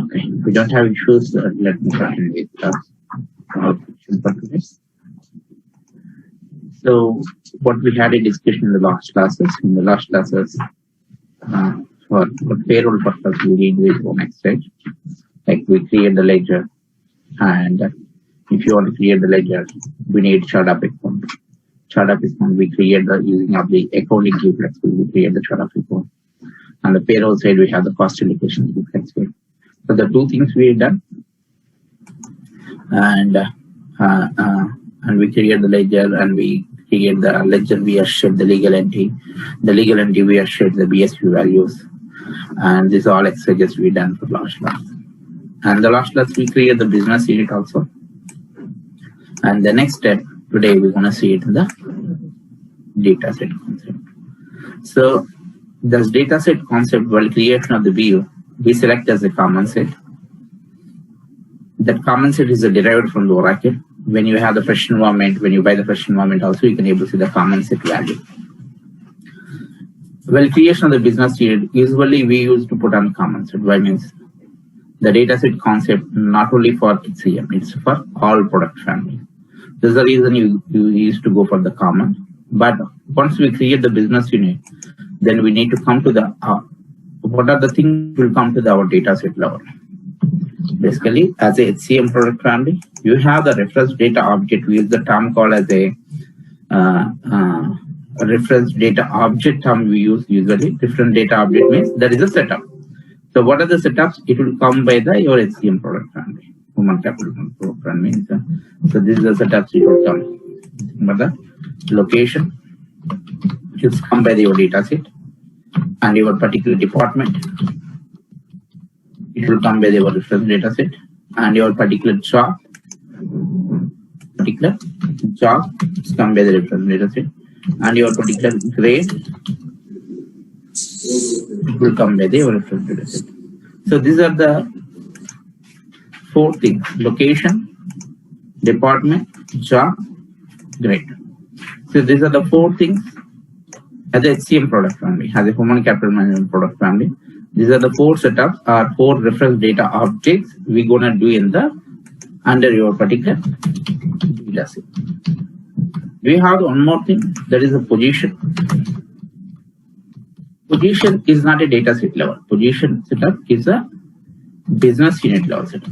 Okay, if we don't have issues, let me continue with our question for today. So, what we had a discussion in the last classes. In the last classes, for payroll purpose, we did with one exercise. Like we create the ledger, and if you want to create the ledger, we need chart of account. Chart of account we create the using of the accounting duplex. We create the chart of account. On the payroll side, we have the cost allocation duplex. So the two things we done, and we create the ledger, and we create the ledger. We have shared the legal entity. The legal entity we have shared the BSP values, and these all exercises we done for last class. And the last class we create the business unit also. And the next step today we're gonna see it in the data set concept. So this data set concept, while creation of the view, we select as a common set. That common set is derived from the Oracle. When you have the fresh environment, when you buy the fresh environment also, you can able to see the common set value. Well, creation of the business unit, usually we use to put on common set. Why means the data set concept not only for HCM, it's for all product family. This is the reason you used to go for the common. But once we create the business unit, then we need to come to the what are the things will come to our data set level. Basically, as a HCM product family, you have the reference data object. We use the term called as a reference data object term we use usually. Different data object means there is a setup. So what are the setups? It will come by the your HCM product family. Human capital product family means. So this is the setups it will come. But the location is come by your data set and your particular department. It will come by your reference data set and your particular job. Particular job is come by the reference data set and your particular grade. It will come by the reference data set. So these are the four things: location, department, job, grade. So these are the four things as a HCM product family, as a human capital management product family. These are the four setups or four reference data objects we're gonna do in the under your particular data set. We have one more thing, that is a position. Position is not a data set level. Position setup is a business unit level setup.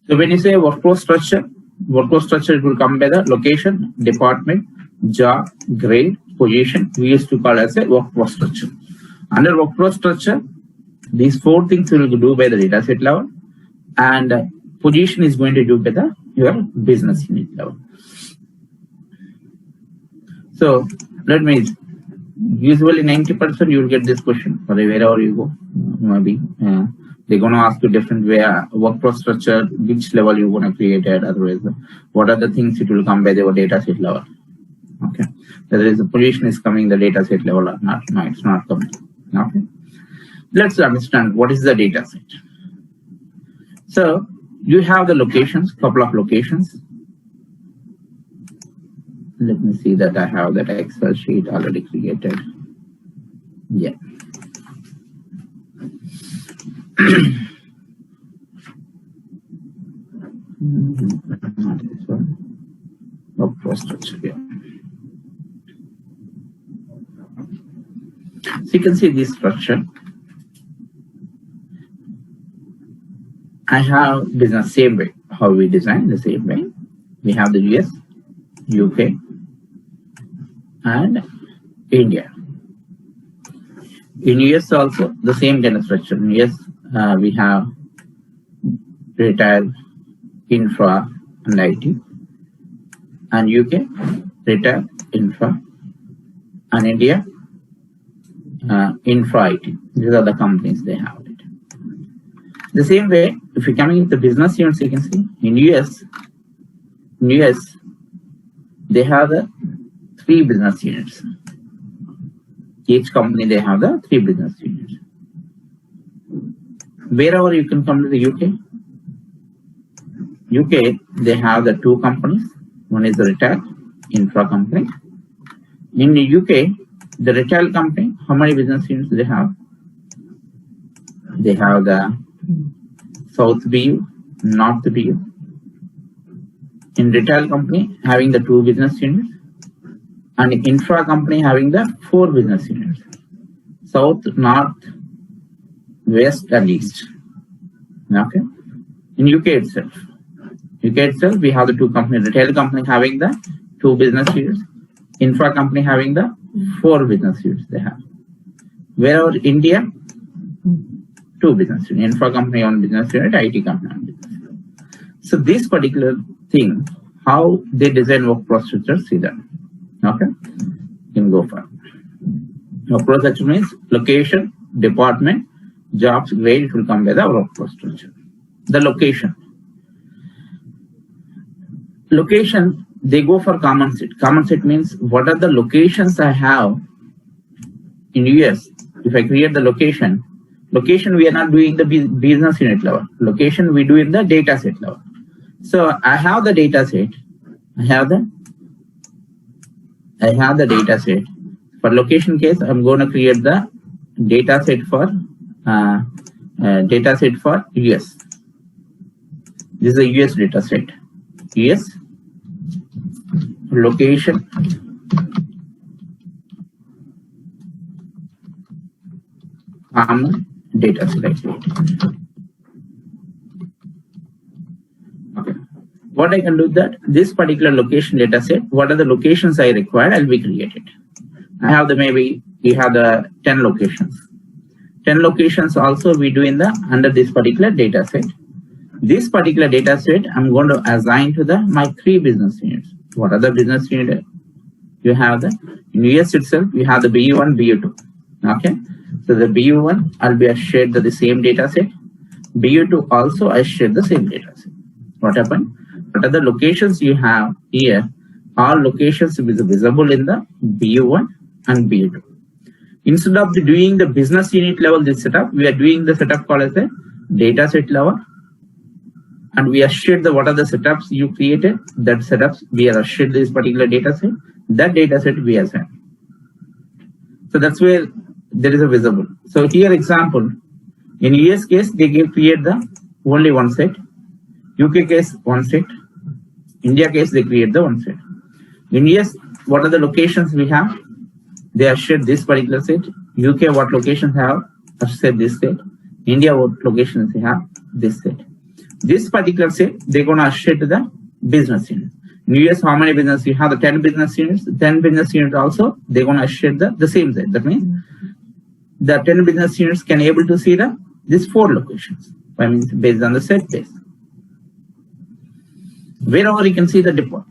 So when you say workflow structure it will come by the location, department, job, grade, position. We used to call as a workflow structure. Under workflow structure, these four things will do by the data set level, and position is going to do by the your business unit level. So that means usually 90% you will get this question for wherever you go. Maybe they're going to ask you different way workflow structure, which level you want to create it. Otherwise, what are the things it will come by the data set level. Okay, whether is the position is coming the data set level or not. No, it's not coming. Okay, let's understand what is the data set. So you have the locations, couple of locations. Let me see that I have that Excel sheet already created. Yeah. Not this one. Workflow structure. Yeah. So you can see this structure. I have business same way. How we design the same way. We have the US, UK, and India. In US also the same kind of structure. In US we have retail, infra, and IT. And UK, retail, infra, and India, infra IT. These are the companies they have it. The same way, if you're coming into business units, you can see in US they have the 3 business units. Each company they have the 3 business units. Wherever you can come to the UK, they have the 2 companies. one is the retail infra company. In the UK, the retail company, how many business units they have? They have the South BU, North BU. In retail company, having the 2 business units, and infra company having the 4 business units: South, North, West, and East. Okay. In UK itself, we have the 2 companies: retail company having the 2 business units, infra company having the 4 business units they have. Wherever India, 2 business units: infra company 1 business unit, IT company 1 business unit. So this particular thing, how they design workflow structure, see that. Okay, you can go for workflow structure means location, department, jobs, grade. It will come by the workflow structure. The location, they go for common set. Common set means what are the locations I have in US. If I create the location we are not doing the business unit level. Location we do in the data set level. So I have the data set. I have the data set. For location case, I'm going to create the data set for US. This is a US data set. US location data set. Okay. What I can do that this particular location data set, what are the locations I require, I'll be created. I have maybe we have the 10 locations. 10 locations also we do in the under this particular data set. This particular data set I'm going to assign to my 3 business units. What are the business units? You have in US itself, you have the BU1, BU2. Okay. So the BU1, I'll be shared the same data set. BU2 also I share the same data set. What happened? What are the locations you have here? All locations will be visible in the BU1 and BU2. Instead of doing the business unit level this setup, we are doing the setup called as a data set level. And we are shared what are the setups you created. That setups we are shared this particular data set. That data set we assign. So that's where there is a visible. So here example, in US case they create the only 1 set. UK case 1 set. India case they create the 1 set. In US, what are the locations we have? They are shared this particular set. UK what locations have? I've said this set. India what locations they have? This set. This particular set they're gonna share to the business units. In US, how many business you have? The 10 business units. 10 business units also they're gonna share the same set. That means the 10 business units can able to see these 4 locations. I mean based on the set base. Wherever you can see the depot,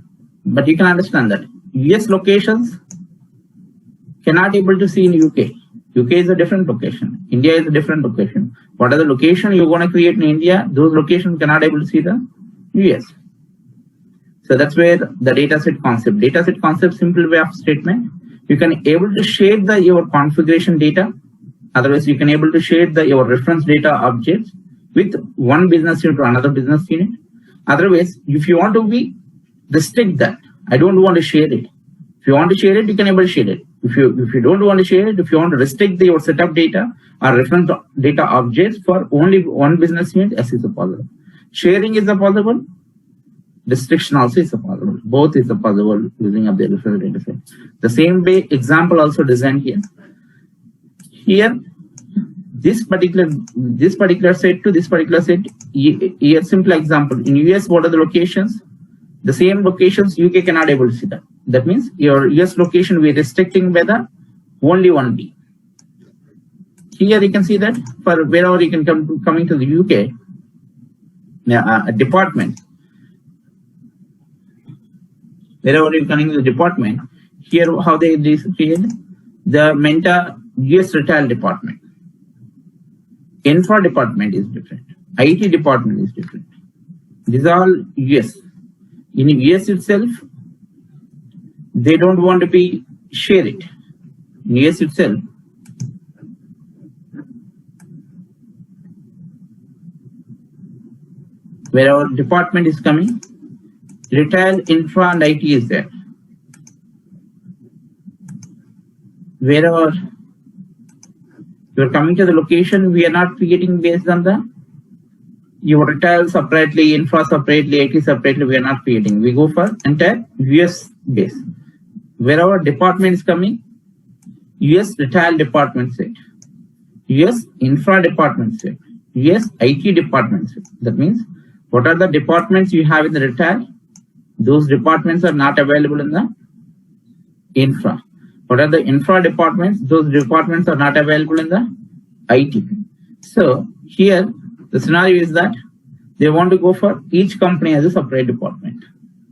but you can understand that US locations cannot able to see in UK. UK is a different location. India is a different location. What are the location you're going to create in India? Those locations cannot able to see the US. So that's where the data set concept. Data set concept, simple way of statement. You can able to share your configuration data. Otherwise, you can able to share your reference data objects with one business unit to another business unit. Otherwise, if you want to restrict that, I don't want to share it. If you want to share it, you can able to share it. If you don't want to share it, if you want to restrict your setup data or reference data objects for only one business unit, yes, is possible. Sharing is possible. Restriction also is possible. Both is possible using up the reference data set. The same way example also designed here. Here, this particular set to this particular set. Here, simple example. In US, what are the locations? The same locations UK cannot able to see that. That means your US location we are restricting by the only 1B. Here you can see that for wherever you can coming to the UK department. Wherever you're coming to the department, here how they create the Menta US retail department. Infra department is different. IT department is different. These are all US. In US itself, they don't want to share it. In US itself, where our department is coming, retail, infra, and IT is there. Wherever you're coming to the location, we are not creating based on the your retail separately, infra separately, IT separately. We are not creating. We go for entire US base. Wherever department is coming, US retail department set, US infra department set, US IT department set. That means what are the departments you have in the retail? Those departments are not available in the infra. What are the infra departments? Those departments are not available in the IT. So here the scenario is that they want to go for each company as a separate department.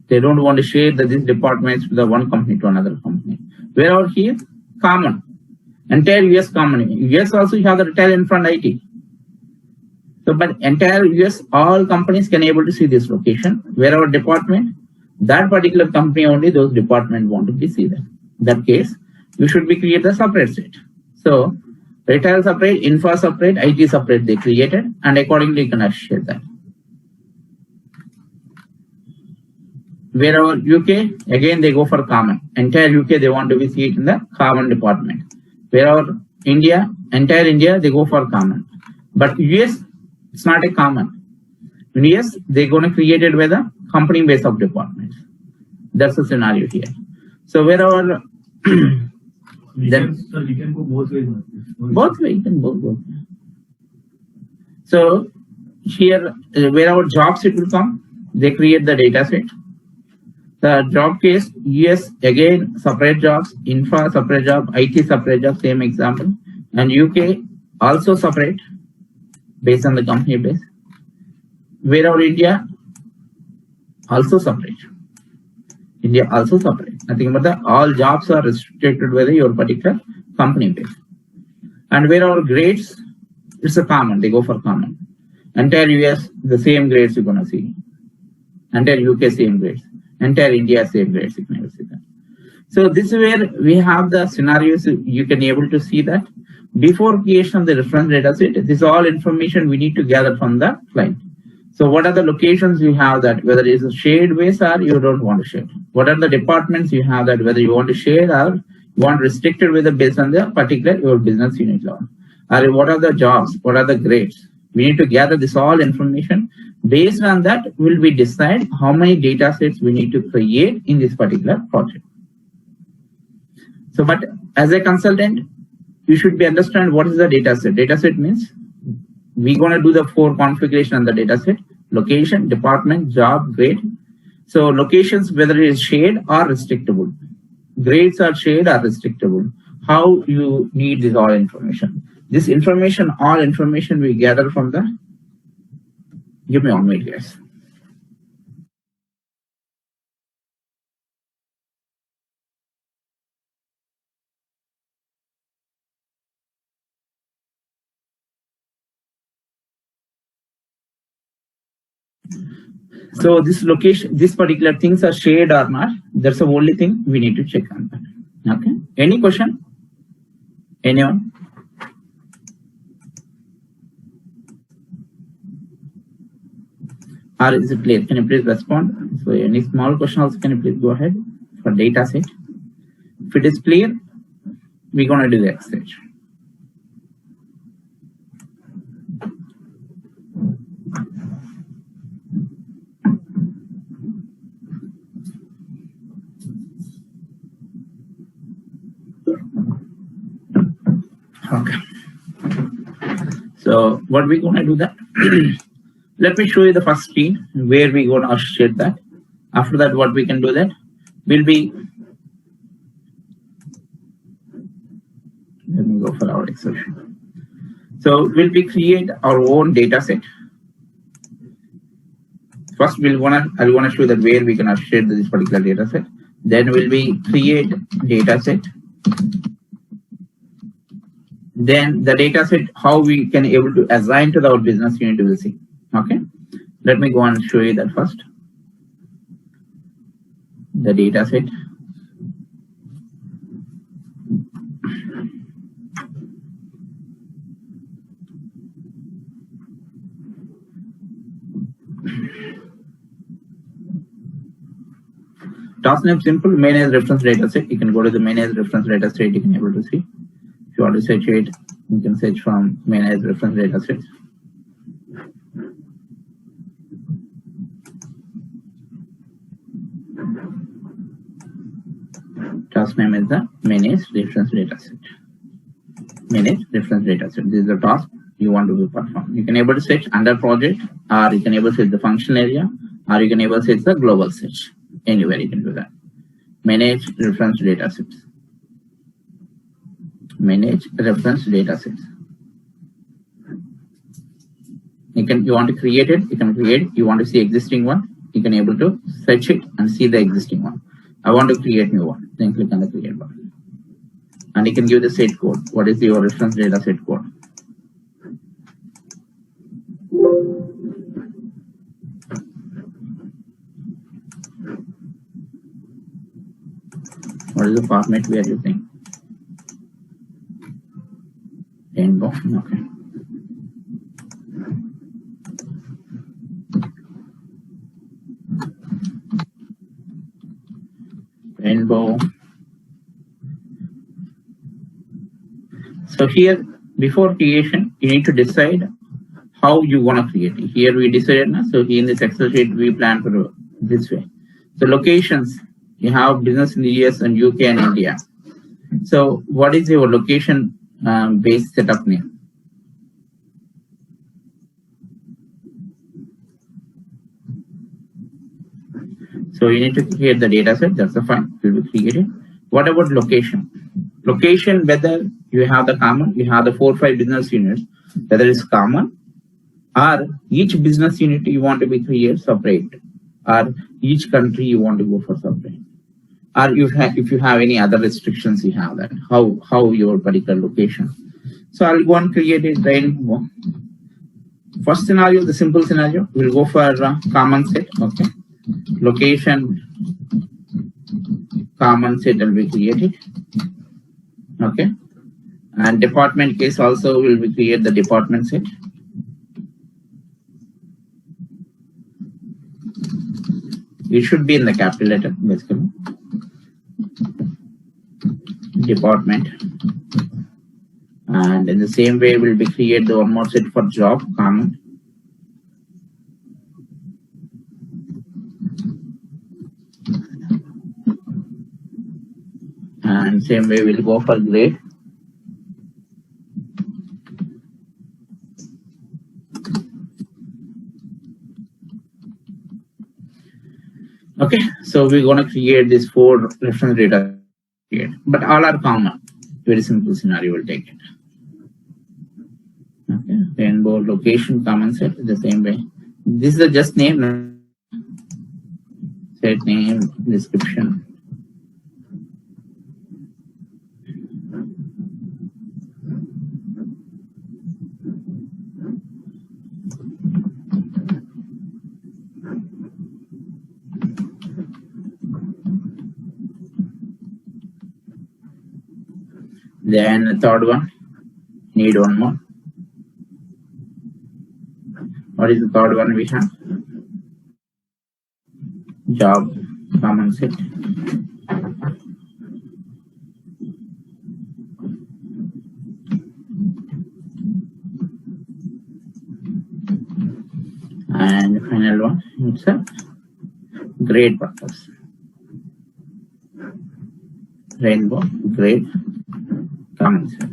They don't want to share these departments from the one company to another company. Wherever here, common. Entire US common. US also you have the retail infra and IT. So, but entire US, all companies can able to see this location. Wherever department, that particular company only those department want to be seen. In that case, you should be create a separate set. So, retail separate, infra separate, IT separate they created, and accordingly you can share that. Wherever UK, again they go for common. Entire UK they want to be seen in the common department. Wherever India, entire India they go for common. But US, it's not a common. In US, they're going to create it with a company base of departments. That's the scenario here. So wherever then we can go both ways. Both ways, you can go both. So here, wherever jobs it will come, they create the data set. The job case, US again separate jobs, infra separate job, IT separate job, same example, and UK also separate based on the company base. Wherever India also separate. India also separate. Nothing but the all jobs are restricted with your particular company base. And wherever grades, it's a common, they go for common. Entire US, the same grades you're gonna see. Entire UK, same grades. Entire India, same grades, you can never see that. So this is where we have the scenarios, you can able to see that before creation of the reference data set, this is all information we need to gather from the client. So what are the locations you have that, whether it's a shared base or you don't want to share? What are the departments you have that, whether you want to share or you want restricted with the based on the particular your business unit law? Or what are the jobs? What are the grades? We need to gather this all information. Based on that, will we decide how many data sets we need to create in this particular project. So, but as a consultant, you should be understand what is the data set. Data set means we're going to do the 4 configuration on the data set: location, department, job, grade. So locations, whether it is shared or restrictable. Grades are shared or restrictable. How you need this all information. This information, all information we gather from the, give me 1 minute, guys. So this location, this particular things are shared or not, that's the only thing we need to check on that. Okay. Any question? Anyone? Or is it clear? Can you please respond? So any small question also, can you please go ahead for data set? If it is clear, we're gonna do the next stage. Okay. So what we're gonna do that? Let me show you the first screen where we're gonna share that. After that, what we can do that will be, let me go for our Excel sheet. So we'll be create our own data set. First, I wanna show that where we can share this particular data set. Then we'll be create data set. Then the data set, how we can able to assign to our business unit will see. Okay. Let me go and show you that first. The data set. Task name simple, manage reference data set. You can go to the manage reference data set, you can able to see. If you want to search it, you can search from manage reference data set. Task name is the manage reference data set. Manage reference data set. This is the task you want to perform. You can able to search under project, or you can able to search the function area, or you can able to search the global search. Anywhere you can do that. Manage reference data sets. Manage reference data sets. You want to create it, you can create. You want to see existing one, you can able to search it and see the existing one. I want to create new one, then click on the create button. And you can give the set code. What is your reference data set code? What is the format we are using? Rainbow. Okay. Rainbow. So here, before creation, you need to decide how you want to create it. Here we decided now. So in this Excel sheet, we plan for this way. So locations, you have business in the US and UK and India. So what is your location based setup name? So you need to create the data set. That's the fine. Will be created. What about location? Location, whether you have the common, you have the 4 or 5 business units, whether it's common, or each business unit you want to be created separate, or each country you want to go for separate, or if you have any other restrictions, you have that. How your particular location. So I'll go and create it. Rainbow. First scenario, the simple scenario, we'll go for common set. Okay. Location common set will be created. Okay. And department case also will be create the department set. It should be in the capital letter basically. Department. And in the same way we'll be create the one more set for job common. And same way we'll go for grade. Okay, so we're going to create these 4 reference data, but all are common. Very simple scenario, we'll take it. Okay, rainbow location common set the same way. This is just name, set name, description. Then the third one, need one more. What is the third one we have? Job common set. And the final one, it's a grade purpose. Rainbow, grade, common set.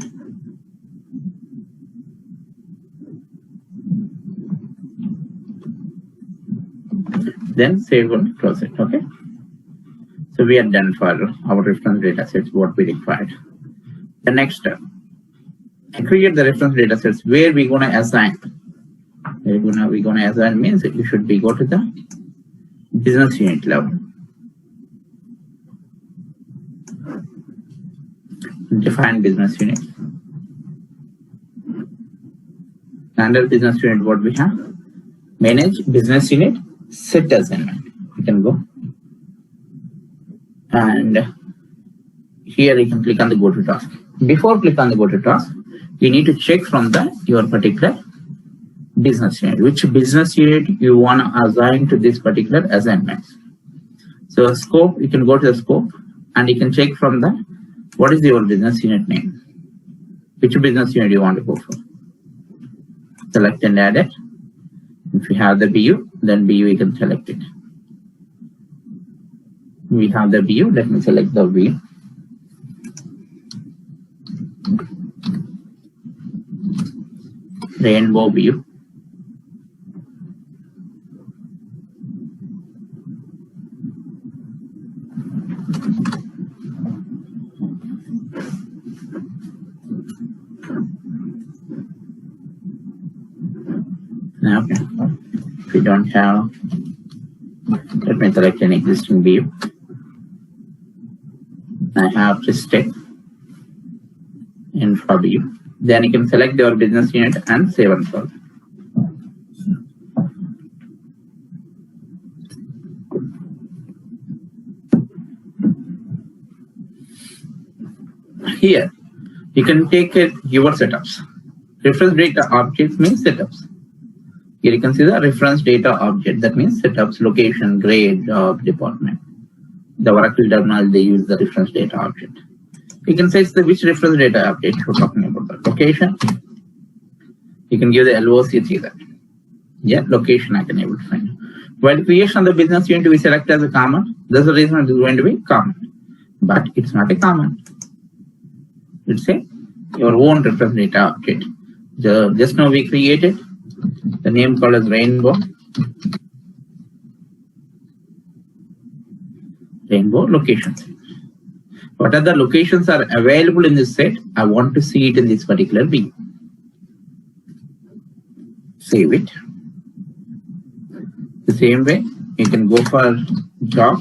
Then save and close it. Okay. So we are done for our reference data sets, what we required. The next step, to create the reference data sets, where we're going to assign. We're going to assign means that you should be go to the business unit level. Define business unit. Under business unit, what we have? Manage business unit, set assignment. You can go. And here you can click on the go to task. Before click on the go to task, you need to check from your particular business unit, which business unit you want to assign to this particular assignment. So So scope, you can go to the scope and you can check from the, what is your business unit name? Which business unit you want to go for? Select and add it. If you have the BU, then BU you can select it. We have the BU, let me select the BU. Rainbow BU. Okay. If you don't have, let me select an existing BU. I have to step in for BU. Then you can select your business unit and save and solve. Here, you can take it your setups. Reference data objects means setups. Here you can see the reference data object. That means setups, location, grade, job, department. The Oracle terminal, they use the reference data object. You can say which reference data object you're talking about. The location. You can give the LOC to that. Yeah, location I can able to find. While creation of the business unit we select as a common. That's the reason it is going to be common. But it's not a common. It's a your own reference data object. Just now we created the name called as Rainbow. Rainbow locations. What are the locations are available in this set? I want to see it in this particular view. Save it. The same way, you can go for job.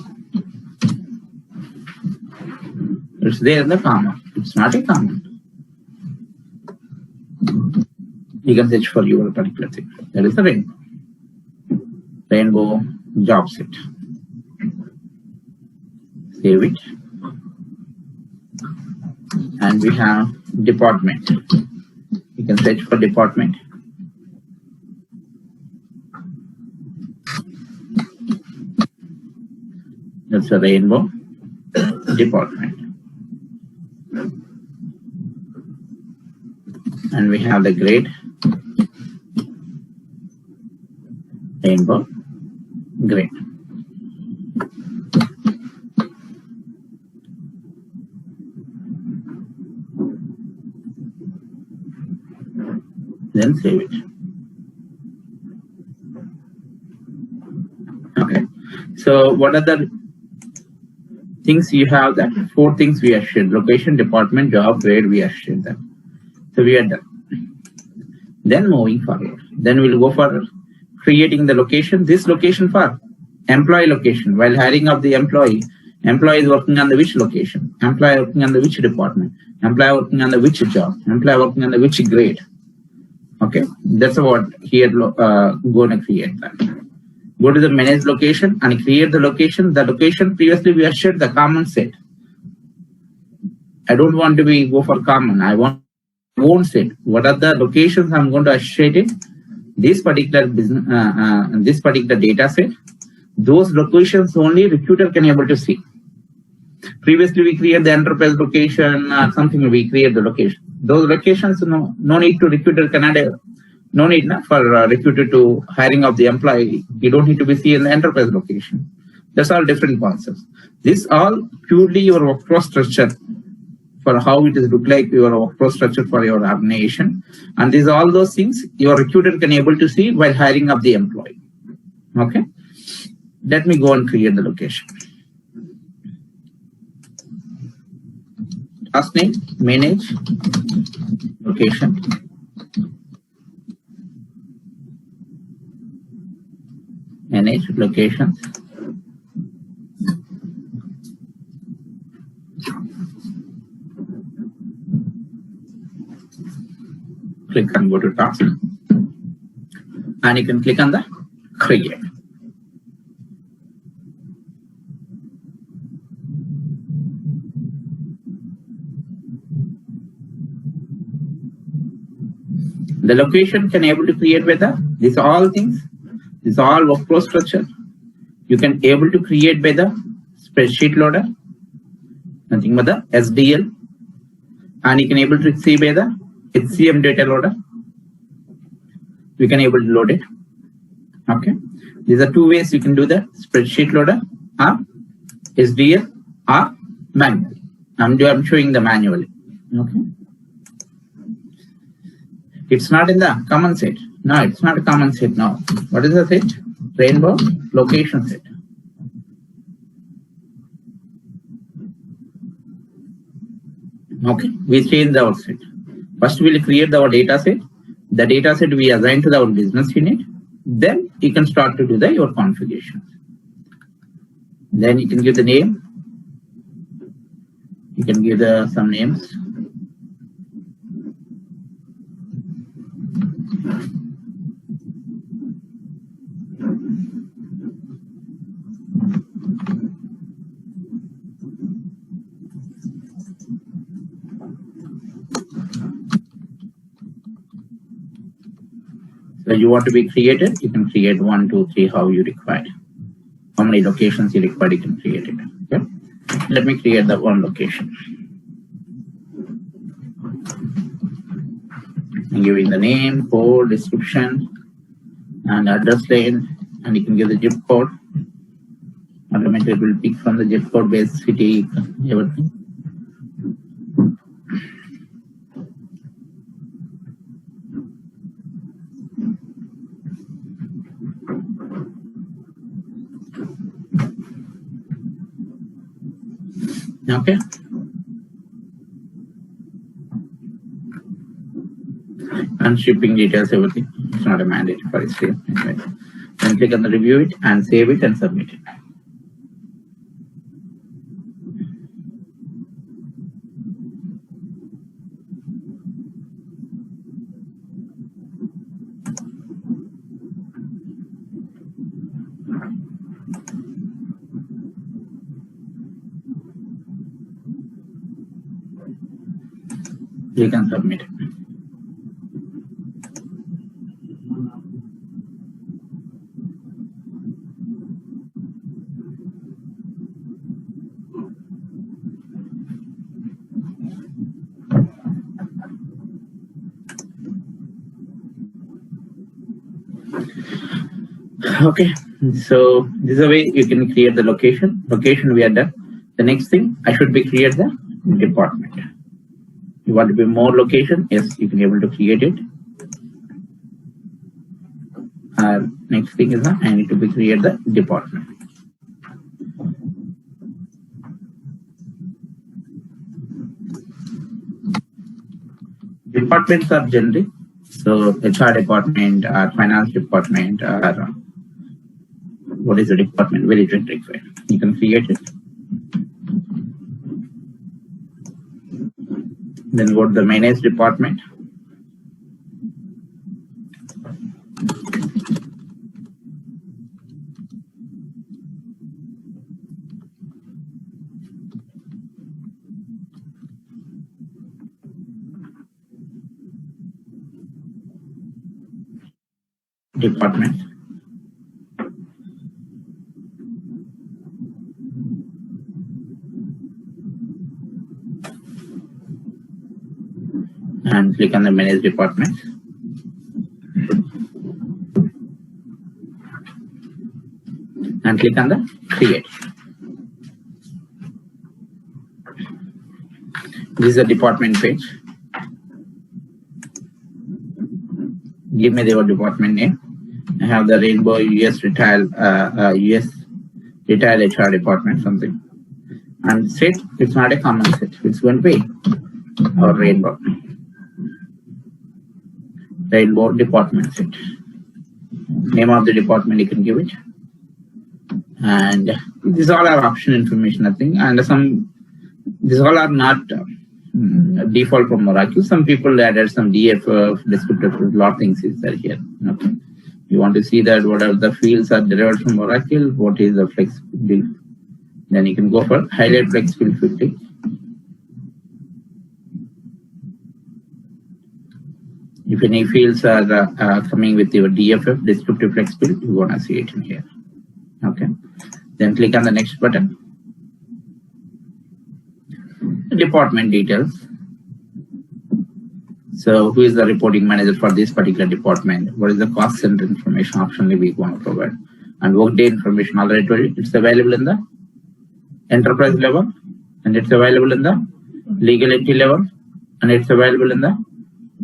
It's there in the comma. It's not a comma. You can search for your particular thing. That is the rainbow. Rainbow job set. Save it. And we have department. You can search for department. That's a rainbow department. And we have the grade. Rainbow grade. Then save it. Okay. So what are the things you have? That 4 things we have shared: location, department, job, grade. We have shared that. So we are done. Then moving forward. Then we'll go for creating the location. This location for employee location. While hiring of the employee is working on the which location? Employee working on the which department? Employee working on the which job? Employee working on the which grade? Okay, that's what here going to create that. Go to the manage location and create the location. The location previously we have shared the common set. I don't want to go for common. I want own set. What are the locations I'm going to associate it? This particular business, this particular data set. Those locations only recruiter can able to see. Previously we create the enterprise location or something. We create the location. Those locations, no need to recruiter cannot. No need for recruiter to hiring of the employee. You don't need to be seen in the enterprise location. That's all different concepts. This all purely your workflow structure for how it is look like your workflow structure for your organization. And these all those things your recruiter can able to see while hiring of the employee. Okay. Let me go and create the location. Task name, manage location. Manage locations. Click on go to task. And you can click on the create. The location can able to create whether these all things, this all workflow structure. You can able to create by the spreadsheet loader, nothing but the SDL, and you can able to see by the HCM data loader. We can able to load it. Okay, these are two ways you can do the spreadsheet loader, or SDL, or manual. I'm showing the manually. Okay, it's not in the common set. No, it's not a common set now. What is the set? Rainbow location set. Okay, we change our set. First, we'll create our data set. The data set we assign to our business unit. Then you can start to do your configurations. Then you can give the name. You can give some names. So you want to be created, you can create 1, 2, 3, how you require. How many locations you require, you can create it. Okay? Let me create the one location. I'm giving the name, code, description, and address line, and you can give the zip code. Automatically will pick from the zip code based city, everything. Okay. And shipping details, everything. It's not a mandate for it. Anyway. Then click on the review it and save it and submit it. You can submit it. Okay, so this is a way you can create the location. Location we are done. The next thing I should be create the department. You want to be more location? Yes, you can be able to create it. Next thing is I need to be create the department. Departments are generic, so HR department or finance department or what is the department? Very generic way. You can create it. Then go to the manage department. Department. And click on the manage department. And click on the create. This is the department page. Give me the department name. I have the Rainbow US Retail HR department something. And set, it's not a common set. It's going to be our Rainbow department set. Name of the department you can give it. And these all are optional information, I think. And these all are not default from Oracle. Some people added some DFF, descriptive, a lot of things is there here. Okay. You want to see that what are the fields are derived from Oracle, what is the flexible. Then you can go for highlight flexible 50. If any fields are coming with your DFF, descriptive flexible, you want to see it in here. Okay. Then click on the next button. department details. So who is the reporting manager for this particular department? What is the cost center information optionally we want to provide? And workday information, already told you, it's available in the enterprise level, and it's available in the legal entity level, and it's available in the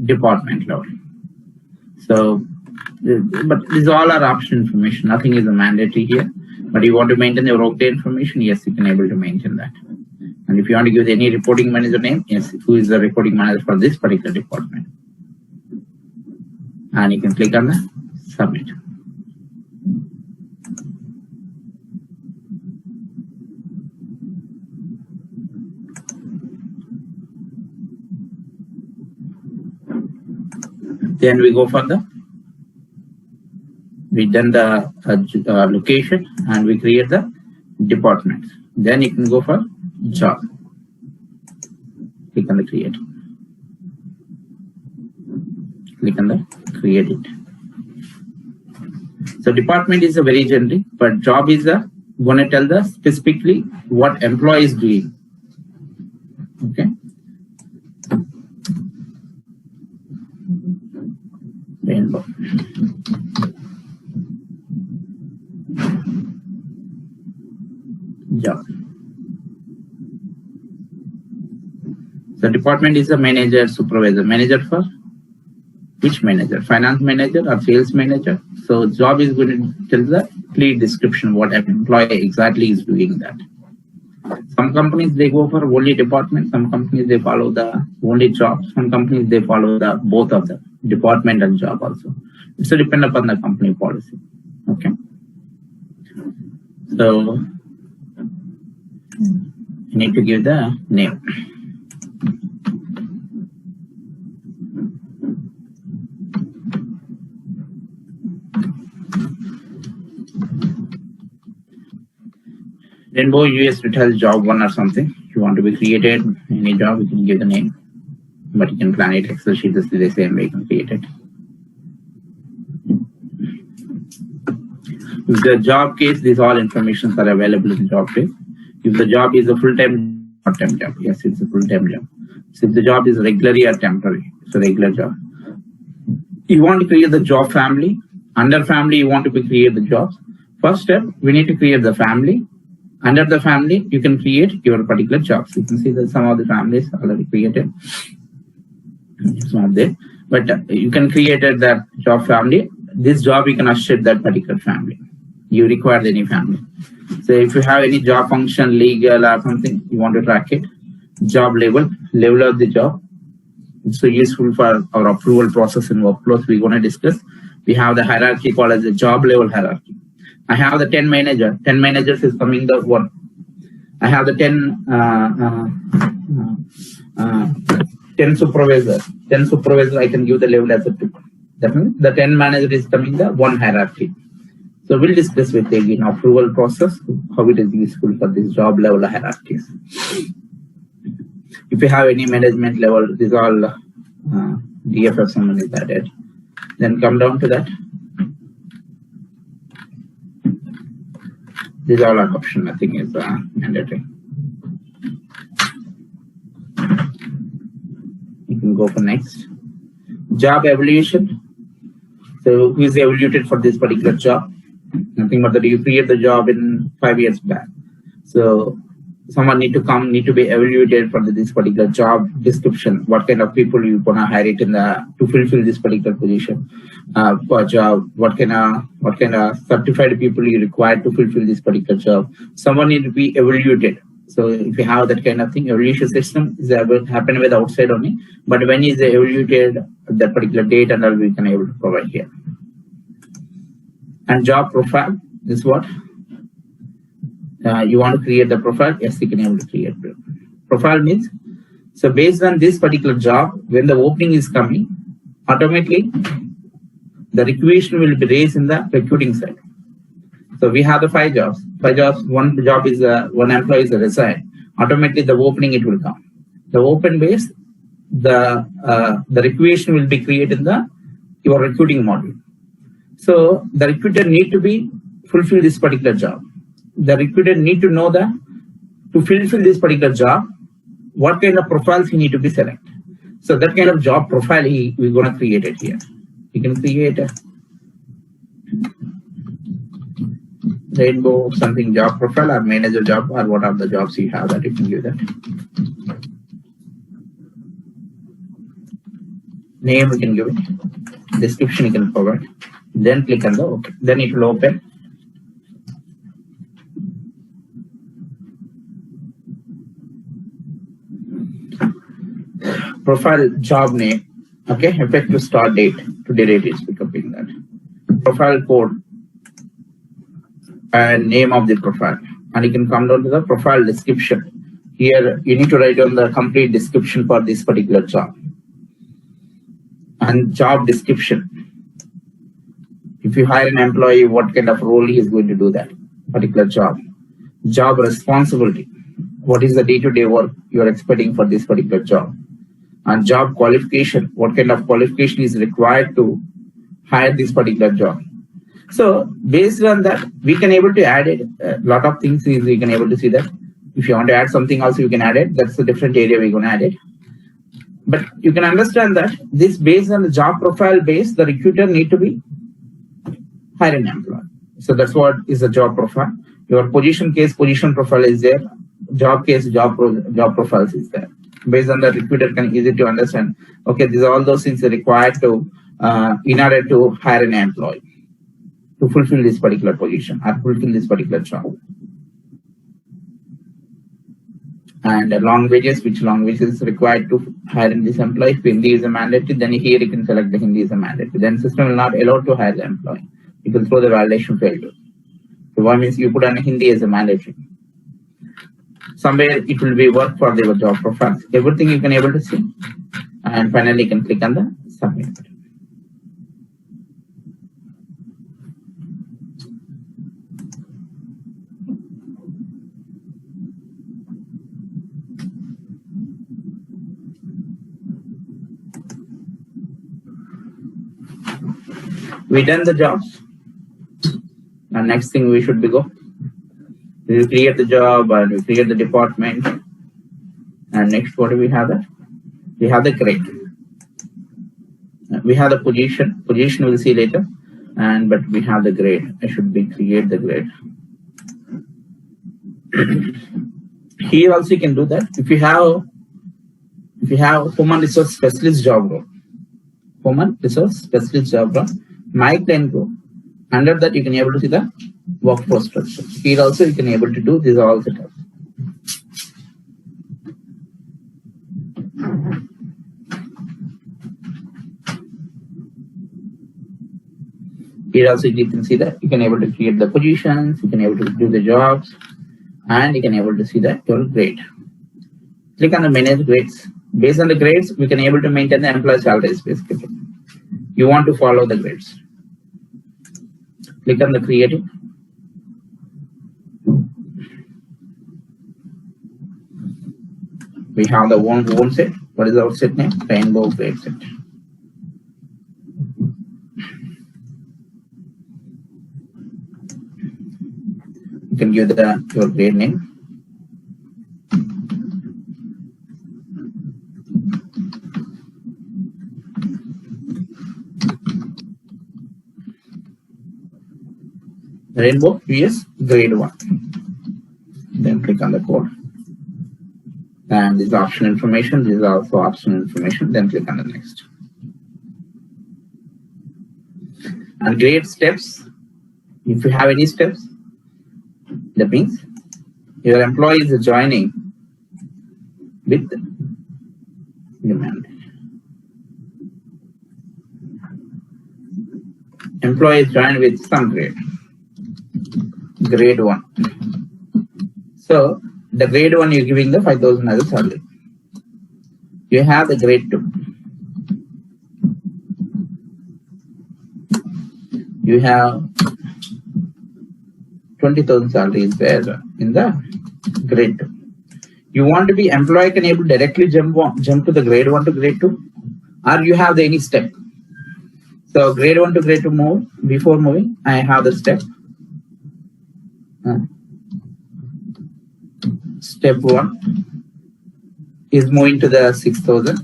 department level. So, but these all are optional information. Nothing is a mandatory here. But you want to maintain your workday information, yes, you can able to maintain that. And if you want to give any reporting manager name, yes, who is the reporting manager for this particular department? And you can click on the submit. Then we go for we done the location and we create the department. Then you can go for job. Click on the create. Click on the create it. So department is a very generic, but job is going to tell the specifically what employee is doing. Okay. Rainbow. Job. So department is a manager, supervisor. Manager for which manager? Finance manager or sales manager? So job is going to tell the clear description what an employee exactly is doing that. Some companies they go for only department. Some companies they follow the only job. Some companies they follow the both of the department and job also. It's a depend upon the company policy. Okay. So you need to give the name. Rainbow US Retail Job 1 or something. If you want to be created, any job, you can give the name. But you can plan it, Excel sheet is the same way you can create it. If the job case, these all informations are available in the job case. If the job is a full-time or part-time job, yes, it's a full-time job. So if the job is regularly or temporary, it's a regular job. You want to create the job family. Under family, you want to create the jobs. First step, we need to create the family. Under the family, you can create your particular jobs. You can see that some of the families are already created. It's not there, but you can create that job family. This job, you can associate that particular family. You require any family. So if you have any job function, legal or something, you want to track it. Job level of the job. It's so useful for our approval process and workflows we're going to discuss. We have the hierarchy called as the job level hierarchy. I have the 10 manager. 10 managers is coming the one. I have the 10 supervisors. 10 supervisors, I can give the level as a 2. That means the 10 manager is coming the one hierarchy. So we'll discuss with the again approval process, how it is useful for this job level hierarchies. If you have any management level, these all DFF someone is added. Then come down to that. These all are optional, nothing is mandatory. You can go for next. Job evaluation. So who is evaluated for this particular job? Nothing but that you create the job in 5 years back. So someone need to be evaluated for this particular job description. What kind of people you gonna hire it to fulfill this particular position for job? What kind of certified people you require to fulfill this particular job? Someone need to be evaluated. So if you have that kind of thing, evaluation system is happen with outside only. But when is evaluated that particular date and all we can able to provide here. And job profile is what? You want to create the profile, yes, you can able to create the profile means. So based on this particular job, when the opening is coming, automatically the requisition will be raised in the recruiting side. So we have the 5 jobs. 5 jobs. One job is one employee is resigned. Automatically the opening it will come. The open base, the requisition will be created in your recruiting module. So the recruiter need to be fulfill this particular job. The recruiter need to know that to fulfill this particular job, what kind of profiles he need to be selected. So that kind of job profile we're going to create it here. You can create a rainbow something job profile or manager job or what are the jobs you have that you can give that. Name we can give it. Description you can provide. Then click on the OK. Then it will open. Profile job name, okay, effective start date, today date is becoming that. Profile code and name of the profile. And you can come down to the profile description. Here you need to write down the complete description for this particular job. And job description. If you hire an employee, what kind of role he is going to do that particular job. Job responsibility. What is the day-to-day work you are expecting for this particular job? And job qualification, what kind of qualification is required to hire this particular job. So based on that, we can able to add it. A lot of things is we can able to see that. If you want to add something else, you can add it. That's a different area we're going to add it. But you can understand that this based on the job profile base, the recruiter need to be hire an employee. So that's what is the job profile. Your position case, position profile is there. Job case, job profiles is there. Based on the recruiter can easy to understand. Okay, these are all those things required to in order to hire an employee to fulfill this particular position or fulfill this particular job. And languages, which language is required to hire this employee. If Hindi is a mandatory, then here you can select the Hindi is a mandatory. Then system will not allow to hire the employee. You can throw the validation failure. So what means you put on Hindi as a mandatory. Somewhere it will be work for the job profile. Everything you can able to see. And finally you can click on the submit button. We done the jobs. And next thing we should be go. We will create the job and we create the department. And next, what do we have? We have the grade. We have the position. Position we'll see later. But we have the grade. I should be create the grade. Here also you can do that. If you have human resource specialist job role, human resource specialist job role, my client role. Under that you can able to see the workforce structure. Here also you can able to do this all setup. Here also you can see that you can able to create the positions, you can able to do the jobs, and you can able to see that your grade. Click on the manage grades. Based on the grades, we can able to maintain the employee salaries basically. You want to follow the grades. Click on the creative. We have the one set. What is our set name? Rainbow grade set. You can give your grade name. Rainbow is grade 1. Then click on the code. And this is optional information. This is also optional information. Then click on the next. And grade steps. If you have any steps, that means your employee is joining with demand. Employee is joined with some grade. Grade 1. So the grade 1 you're giving the 5,000 as a salary. You have the grade 2. You have 20,000 salary is there in the grade 2. You want to be employee can able directly jump to the grade 1 to grade 2, or you have any step. So grade 1 to grade 2 move. Before moving, I have the step. Step 1 is moving to the 6,000.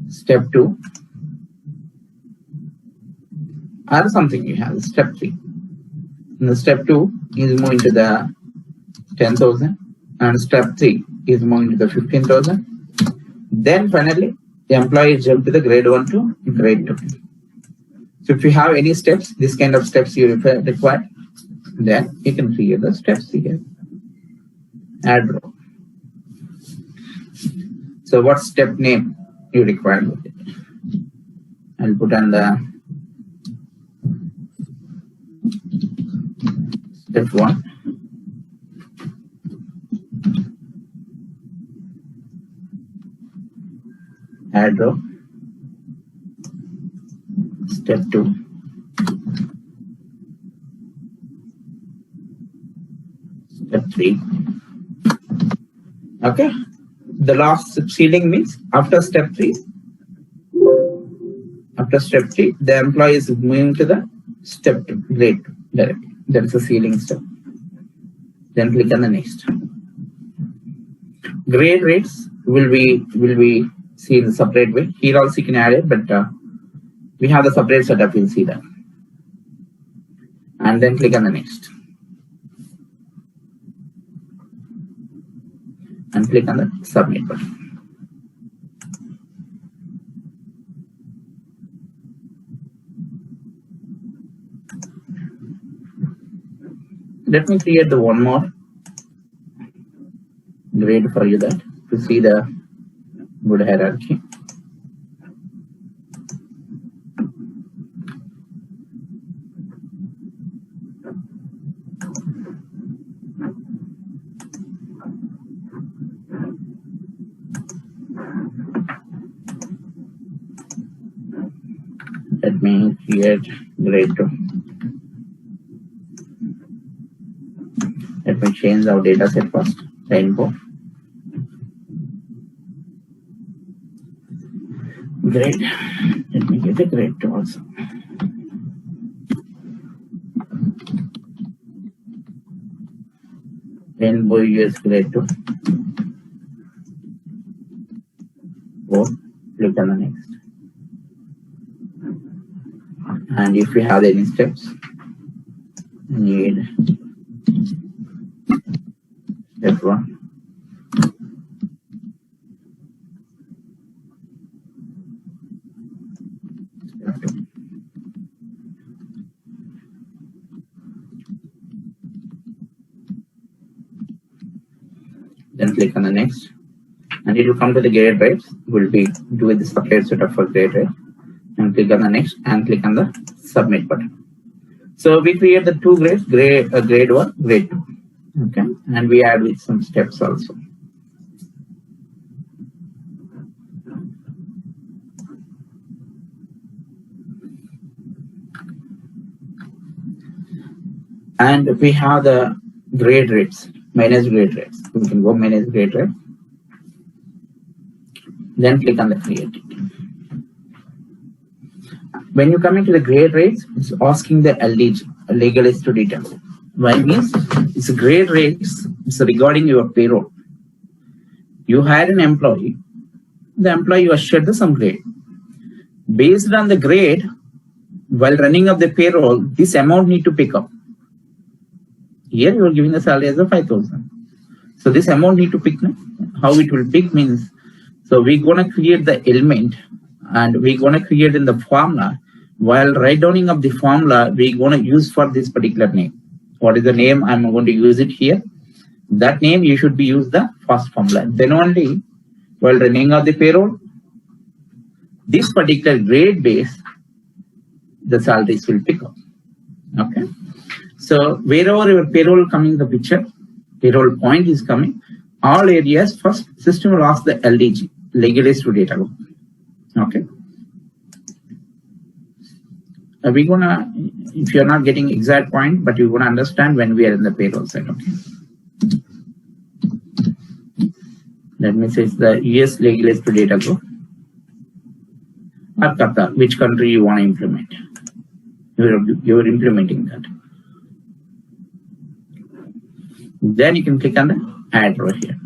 Step 2. Or something you have, step 3. And the step 2 is moving to the 10,000. And step 3 is moving to the 15,000. Then finally, the employee jump to the grade 1 to grade 2. So if you have any steps, this kind of steps you require, then you can create the steps here. Add row. So what step name you require with it? I'll put on the step 1. Add row. Step 2. Step 3. Okay. The last ceiling means after step 3. After step 3, the employee is moving to the step 2, grade 2 directly. That is the ceiling step. Then click on the next. Grade rates will be seen in a separate way. Here also you can add it, but we have the separate setup. You'll see that. And then click on the next. And click on the submit button. Let me create the one more grade for you that to see the good hierarchy. Let me create grade 2. Let me change our data set first. Rainbow. Grade. Let me get a grade 2 also. Rainbow US grade 2. 4. Click on the next. And if you have any steps, need step 1. Step 2. Then click on the next. And it will come to the grade rates. We'll be doing the separate setup for grade rate. And click on the next and click on the submit button. So we create the 2 grades, grade 1, grade 2. Okay, and we add with some steps also. And we have the grade rates, manage grade rates. We can go manage grade rate. Then click on the create it. When you come into the grade rates, it's asking the LDG, legal is to detail. Why means it's a grade rates, it's regarding your payroll. You hire an employee, the employee was shared some grade. Based on the grade, while running up the payroll, this amount need to pick up. Here you are giving the salary as a 5,000. So this amount need to pick. How it will pick means, so we're gonna create the element and we're gonna create in the formula. While write downing of the formula, we're gonna use for this particular name. What is the name? I'm going to use it here. That name you should be use the first formula. Then only while running of the payroll, this particular grade base, the salaries will pick up. Okay. So wherever your payroll coming in the picture, payroll point is coming, all areas first system will ask the LDG, legalist to data group. Okay. We're gonna, if you're not getting exact point, but you're gonna understand when we are in the payroll side. Okay. Let me say it's the US legalist to data group. Or Qatar, which country you want to implement. You're implementing that. Then you can click on the add row here.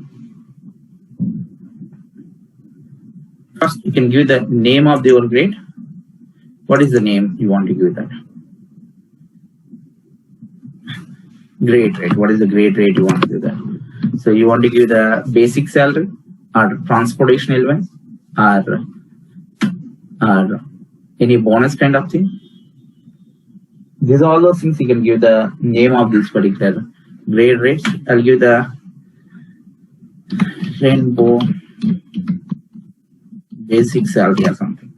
First, you can give the name of your grade. What is the name you want to give that? Grade rate. What is the grade rate you want to give that? So you want to give the basic salary or transportation allowance or any bonus kind of thing. These are all those things you can give the name of this particular grade rates. I'll give the Rainbow basic salary or something.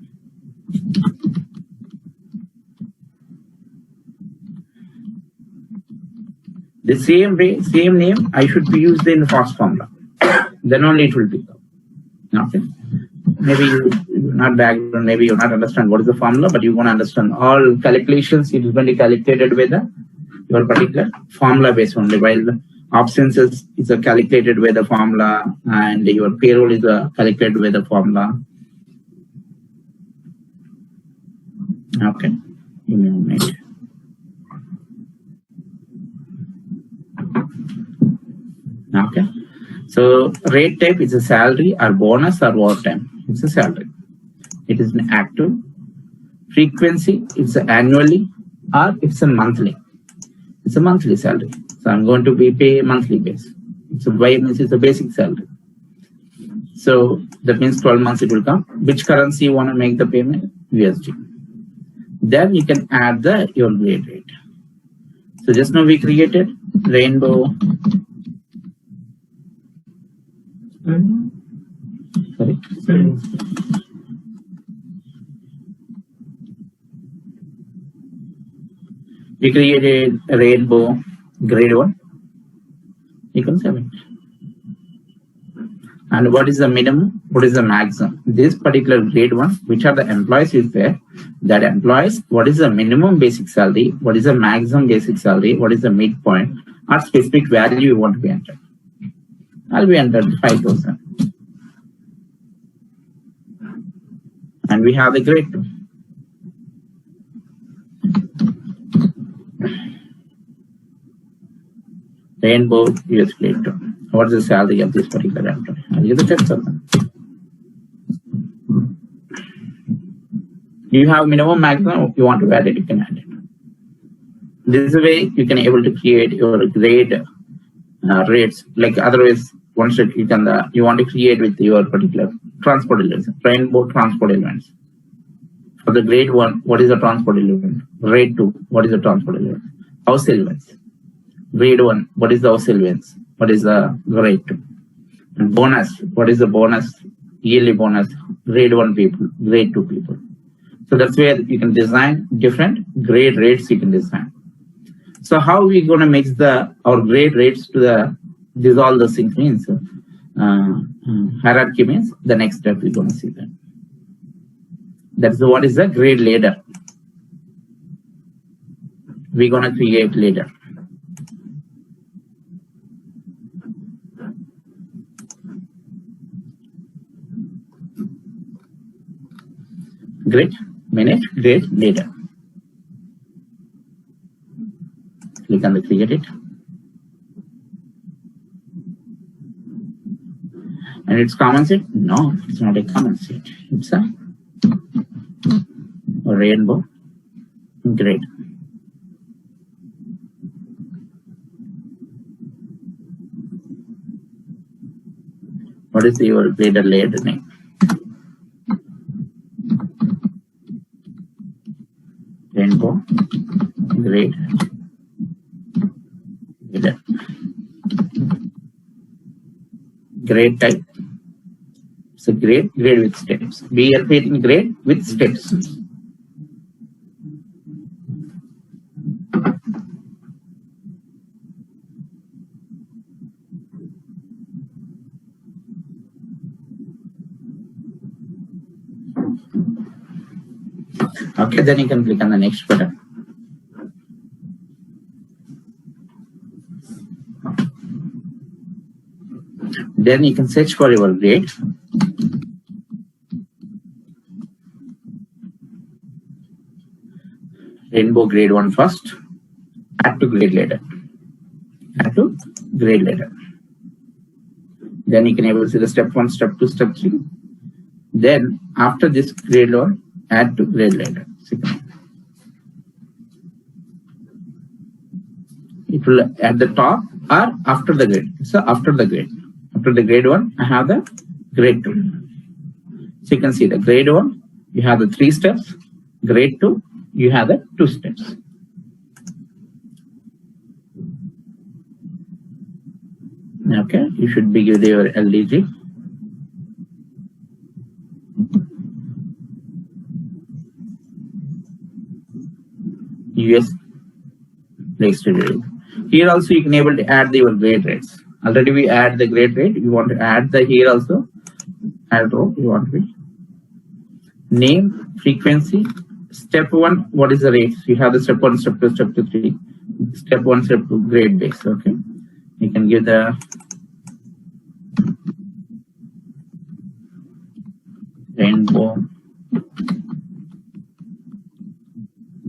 The same name I should be used in the first formula. Then only it will become. Okay. Maybe you're not background, maybe you not understand what is the formula, but you want to understand all calculations. It is going to be calculated with your particular formula based only. While absences is calculated with the formula, and your payroll is calculated with the formula. Okay. Give me a minute. Okay. So rate type is a salary or bonus or overtime. It's a salary. It is an active. Frequency, it's annually or it's a monthly. It's a monthly salary. So I'm going to be pay monthly base. It's a means it's a basic salary. So that means 12 months it will come. Which currency you want to make the payment? USD. Then you can add your grade rate. So just now we created Rainbow. Sorry. We created a Rainbow grade 1 equals 7. And what is the minimum? What is the maximum? This particular grade 1, which are the employees is there. That employees, what is the minimum basic salary? What is the maximum basic salary? What is the midpoint? Or specific value you want to be entered? I'll be entered 5,000. And we have the grade 2. Rainbow US grade 2. What is the salary of this particular employee? I'll give the 10,000. You have minimum, maximum. If you want to add it, you can add it. This is the way you can able to create your grade rates. Like otherwise, once you click on the, you want to create with your particular transport elements, Rainbow transport elements. For the grade 1, what is the transport element? Grade 2, what is the transport element? House elements. Grade 1, what is the house elements? What is the grade 2? And bonus, what is the bonus? Yearly bonus, grade 1 people, grade 2 people. So that's where you can design different grade rates you can design. So how are we going to mix our grade rates to these all the things means hierarchy means the next step we're going to see that. That's what is the grade ladder. We're going to create ladder. Grade, minute, grade, ladder. Click on the create it. And it's common set? No, it's not a common set. It's a Rainbow grade. What is your grade ladder name? Rainbow grade ladder. Grade type. So grade with steps. We are creating grade with steps. Okay, then you can click on the next button. Then you can search for your grade. Rainbow grade 1 first. Add to grade ladder. Add to grade ladder. Then you can able to see the step 1, step 2, step 3. Then after this grade level, add to grade ladder. It will at the top or after the grade. So after the grade 1, I have the grade 2. So you can see the grade 1, you have the 3 steps. Grade 2, you have the 2 steps. Okay, you should be with your LDG. US registered. Here also you can able to add your grade rates. Already we add the grade rate. You want to add the here also. Add row. You want to be name, frequency. Step 1. What is the rates? You have the step 1, step 2, step 2, 3. Step 1, step 2 grade base. Okay. You can give the rainbow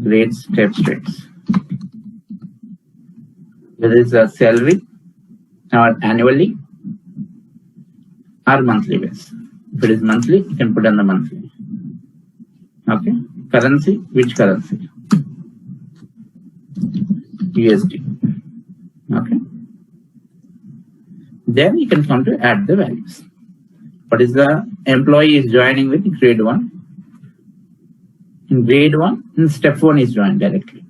grade step rates. Whether it's a salary or annually or monthly base. If it is monthly, you can put on the monthly. Okay. Currency, which currency? USD. Okay. Then you can come to add the values. What is the employee is joining with grade 1? In grade 1, in step 1 is joined directly.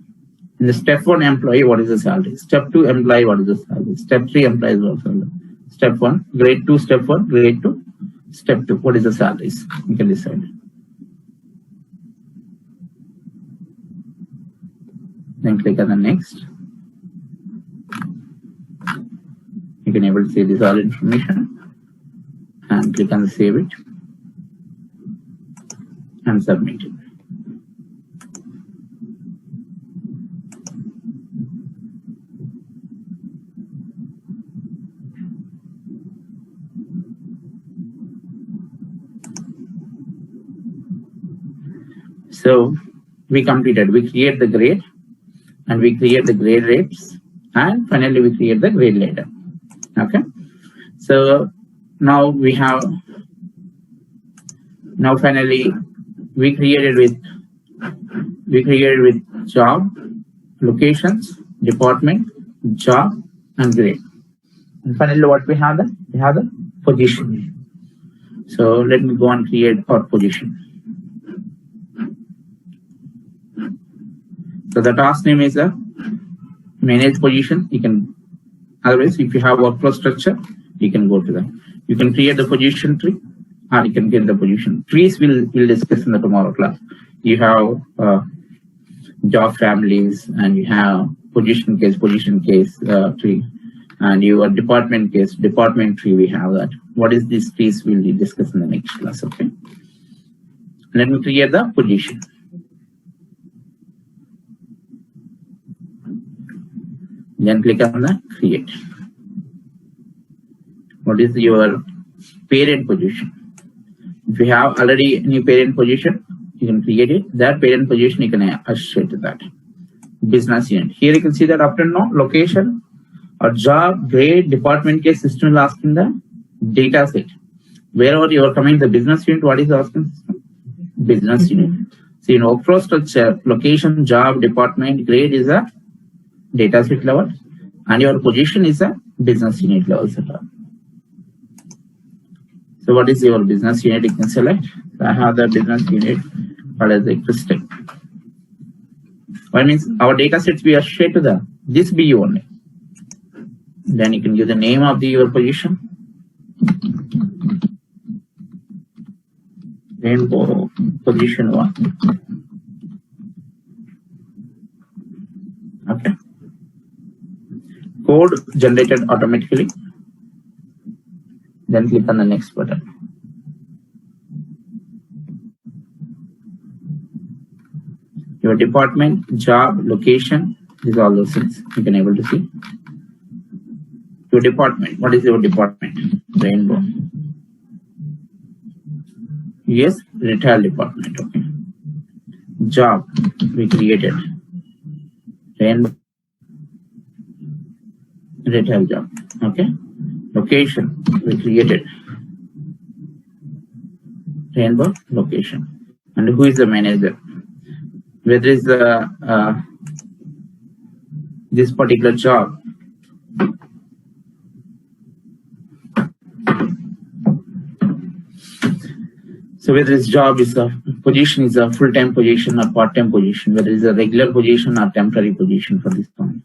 In the step 1 employee, what is the salary? Step 2 employee, what is the salary? Step 3 employee, what is the salary? Step 1, grade 2, step 1, grade 2, step 2, what is the salaries? You can decide. Then click on the next. You can able to see this all information and click on the save it and submit it. So we completed. We create the grade and we create the grade rates and finally we create the grade ladder. Okay. So now we have finally we created with job, locations, department, job, and grade. And finally what we have the position. So let me go and create our position. So the task name is a manage position. You can otherwise if you have workflow structure, you can go to that. You can create the position tree or you can get the position. Trees we'll discuss in the tomorrow class. You have job families and you have position case tree, and your department case, department tree, we have that. What is this trees we'll discuss in the next class, okay? Let me create the position. Then click on the create. What is your parent position? If you have already any parent position, you can create it. That parent position you can associate to that. Business unit. Here you can see that after now location or job, grade, department case system will ask in the data set. Wherever you are coming the business unit, what is the asking system? Business unit. So in workflow structure, location, job, department, grade is a data set level and your position is a business unit level setup. So what is your business unit? You can select. So I have the business unit called as existing. What means our data sets we are shared to the this BU only. Then you can give the name of your position. Rainbow position 1. Okay. Code generated automatically. Then click on the next button. Your department, job, location, these are all those things you can able to see. Your department, what is your department? Rainbow. Yes, retail department. Okay. Job, we created. Rainbow. Retail job. Okay. Location, we created. Rainbow location. And who is the manager? Whether is the this particular job. So whether this job is a position is a full-time position or part-time position, whether it's a regular position or temporary position for this one.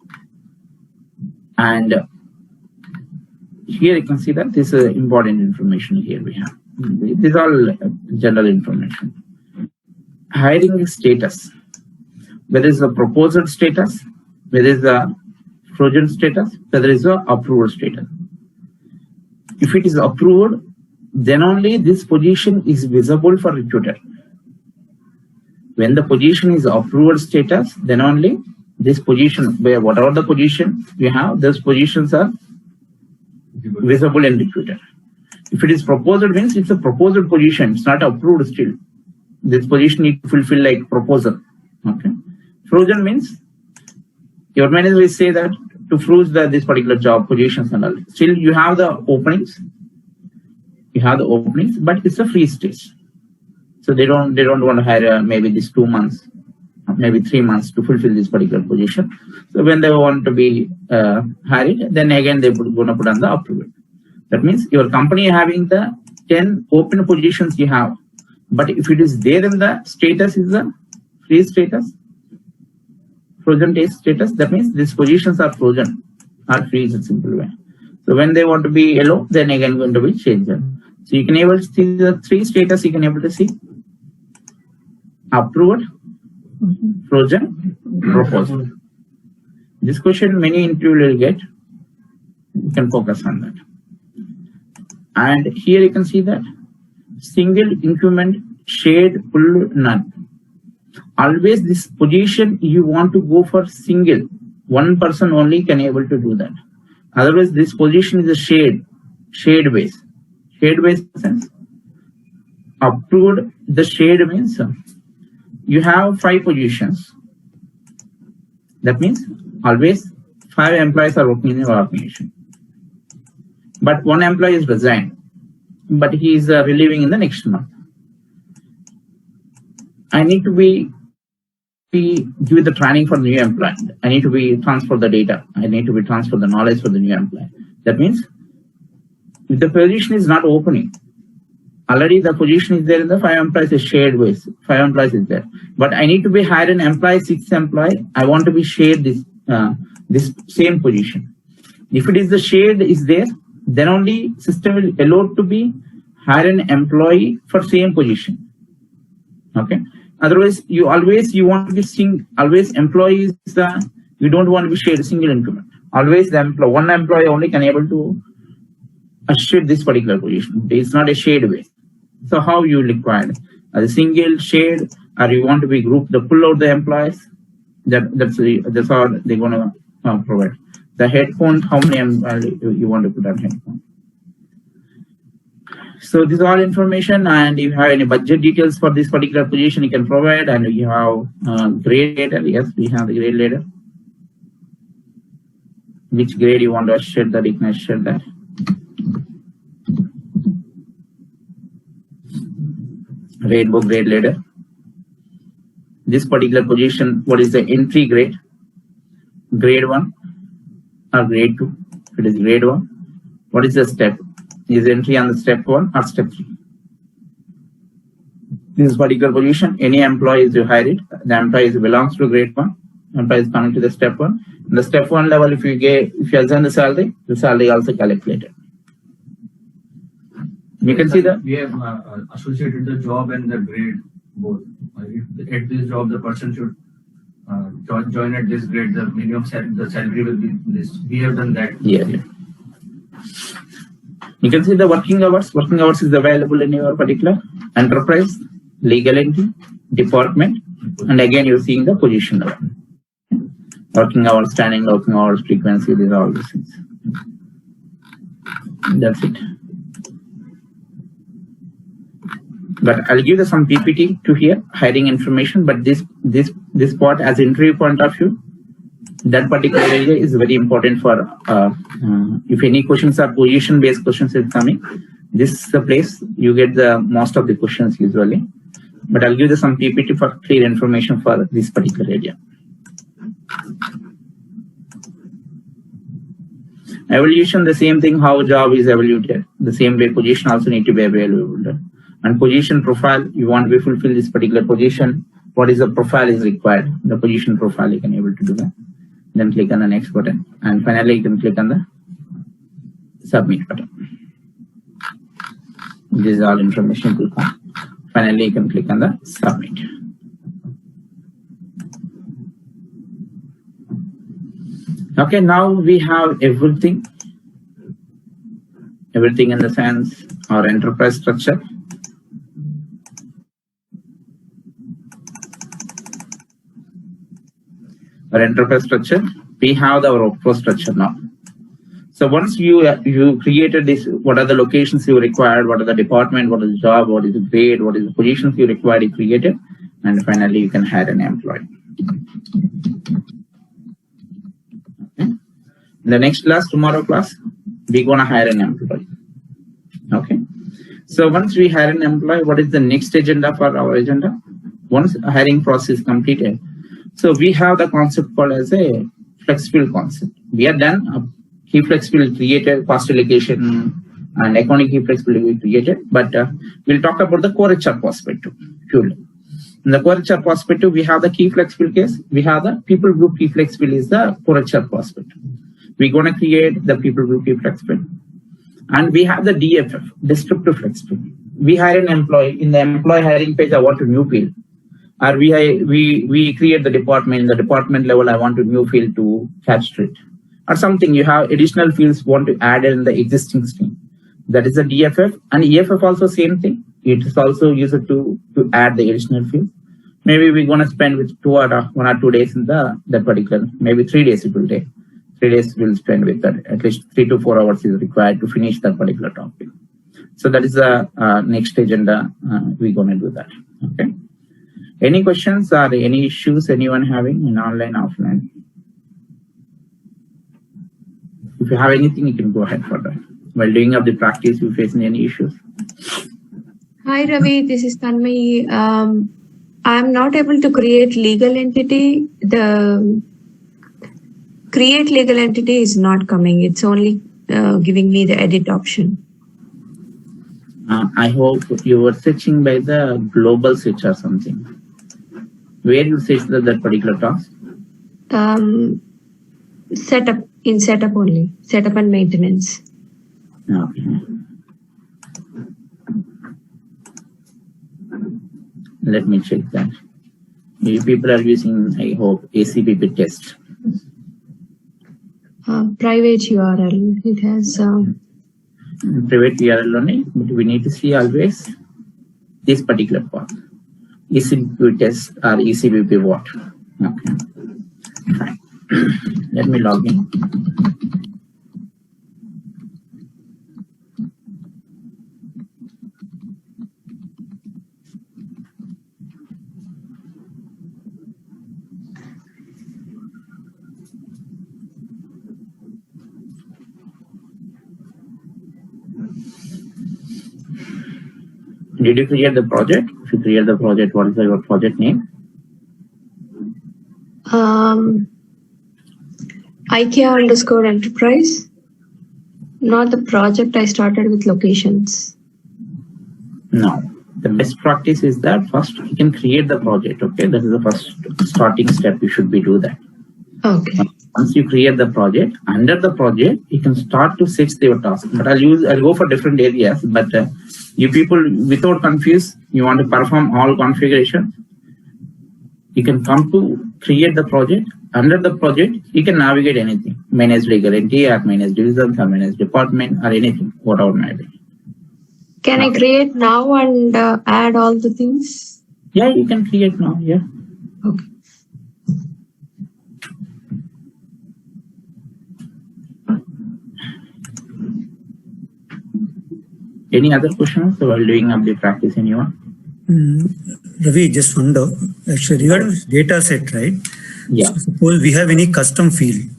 And here you can see that this is important information here we have. This is all general information. Hiring status, whether it's a proposal status, whether it's a frozen status, whether it's a approved status. If it is approved, then only this position is visible for recruiter. When the position is approved status, then only this position, where whatever the position you have, those positions are visible in recruiter. If it is proposed, means it's a proposed position, it's not approved still. This position need to fulfill like proposal. Okay. Frozen means your manager will say that to freeze this particular job positions and all. Still you have the openings. You have the openings, but it's a free stage. So they don't want to hire maybe this 2 months, maybe 3 months to fulfill this particular position. So when they want to be hired, then again they're going to put on the approval. That means your company having the 10 open positions you have, but if it is there, then the status is a free status, frozen status. That means these positions are frozen or freeze in simple way. So when they want to be yellow, then again going to be changed. So you can able to see the 3 status. You can able to see approved, frozen, proposed. This question many interview will get. You can focus on that. And here you can see that single increment, shade, pull, none. Always this position you want to go for single. One person only can able to do that. Otherwise, this position is a shade base. Shade base sense. Approved, the shade means you have 5 positions. That means always 5 employees are working in your organization. But 1 employee is resigned, but he is relieving in the next month. I need to give the training for the new employee. I need to transfer the data. I need to transfer the knowledge for the new employee. That means if the position is not opening, already the position is there in the 5 employees is shared ways. 5 employees is there. But I need to be hired an employee, 6 employee. I want to be shared this same position. If it is the shade is there, then only system will allow to be hire an employee for same position. Okay. Otherwise, you want to be always employees. You don't want to be shared single increment. Always the one employee only can able to shade this particular position. It's not a shade way. So how you require a single shade, or you want to be grouped the pull out the employees? That's how they're gonna provide. The headphone, how many you want to put on headphone? So this is all information, and if you have any budget details for this particular position, you can provide. And you have grade letter. Yes, we have the grade letter. Which grade you want to shed that? You can shed that. Rainbow grade letter. This particular position, what is the entry grade? Grade 1 or grade 2? If it is grade 1, what is the step? Is entry on the step 1 or step 3? This particular position, any employee is you hire it, the employee belongs to grade 1, employee is coming to the step 1. In the step 1 level, if you assign the salary also calculated. You can see that we have associated the job and the grade both. At this job, the person should join at this grade. The minimum salary will be this. We have done that. Yeah. You can see the working hours. Working hours is available in your particular enterprise, legal entity, department, and again you're seeing the position level. Working hours, standing working hours, frequency, these are all these things. That's it. But I'll give you some PPT to here, hiring information, but this part as interview point of view, that particular area is very important for if any questions are position based questions is coming, This is the place you get the most of the questions usually, but I'll give you some PPT for clear information for this particular area. Evaluation, the same thing, how job is evaluated. The same way position also need to be available. And position profile, you want to fulfill this particular position. What is the profile is required? The position profile, you can able to do that. Then click on the next button. And finally, you can click on the submit button. This is all information will come. Finally, you can click on the submit. Okay, now we have everything. Everything in the sense our enterprise structure. Our enterprise structure, we have our workflow structure now. So once you created this, what are the locations you required, what are the department, what is the job, what is the grade, what is the positions you required, you created, and finally you can hire an employee. Okay. In the next class, tomorrow class, we're gonna hire an employee. Okay. So once we hire an employee, what is the next agenda for our agenda? Once a hiring process is completed, so we have the concept called as a flex field concept. We are done. Key flex field created, cost allocation, and accounting key flex field will be created. But we'll talk about the core HR perspective. Purely. In the core HR perspective, we have the key flex field case. We have the people group key flex field is the core HR perspective. We're going to create the people group key flex field. And we have the DFF, descriptive flex field. We hire an employee. In the employee hiring page, I want a new field. Or we create the department. In the department level, I want a new field to catch street. Or something, you have additional fields want to add in the existing stream. That is the DFF. And EFF also same thing. It is also used to add the additional field. Maybe we're going to spend with 1 or 2 days in that particular, maybe 3 days it will take. 3 days we'll spend with that. At least 3 to 4 hours is required to finish that particular topic. So that is the next agenda. We're going to do that. Okay. Any questions or any issues anyone having in online, offline? If you have anything, you can go ahead for that. While doing up the practice, you facing any issues? Hi Ravi, this is Tanmay. I'm not able to create legal entity. The create legal entity is not coming. It's only giving me the edit option. I hope you were searching by the global search or something. Where you search that particular task? Setup only. Setup and maintenance. Okay. Let me check that. You people are using, I hope, ACPP test. Private URL. It has private URL only, but we need to see always this particular part. ECPP test or ECPP what? Okay. Fine. Let me log in. Did you create the project? If you create the project, what is your project name? IKEA_enterprise. Not the project. I started with locations. No. The best practice is that first you can create the project. Okay, that is the first starting step. You should be do that. Okay. Once you create the project, under the project, you can start to set your task. But I'll go for different areas. But you people, without confuse, you want to perform all configurations. You can come to create the project. Under the project, you can navigate anything. Manage legal entity, or manage divisions, or manage department, or anything, whatever may be. Can I create now and add all the things? Yeah, you can create now. Yeah. Okay. Any other questions while doing up the practice, anyone? Ravi, just wonder, actually, regarding data set, right? Yeah. So suppose we have any custom field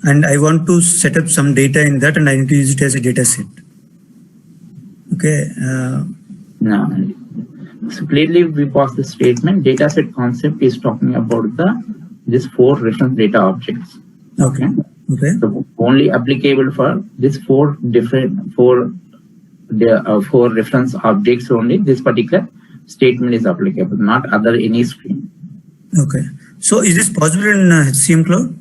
and I want to set up some data in that and I need to use it as a data set. Okay. No. So clearly we pass the statement. Dataset concept is talking about this 4 reference data objects. Okay. Okay. So only applicable for this 4 reference objects only. This particular statement is applicable, not other any stream. Okay. So is this possible in HCM Cloud?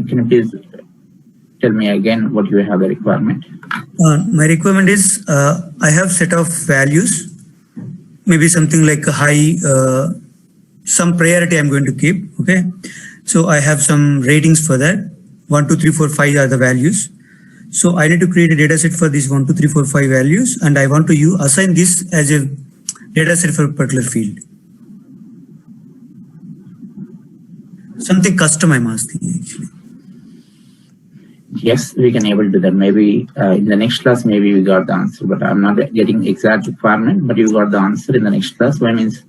Can you please tell me again what you have the requirement? My requirement is I have set of values, maybe something like a high, some priority I'm going to keep. Okay. So I have some ratings for that. 1, 2, 3, 4, 5 are the values. So I need to create a data set for these 1, 2, 3, 4, 5 values, and I want to assign this as a data set for a particular field. Something custom I'm asking actually. Yes, we can able to do that. Maybe in the next class, maybe we got the answer, but I'm not getting exact requirement, but you got the answer in the next class. What means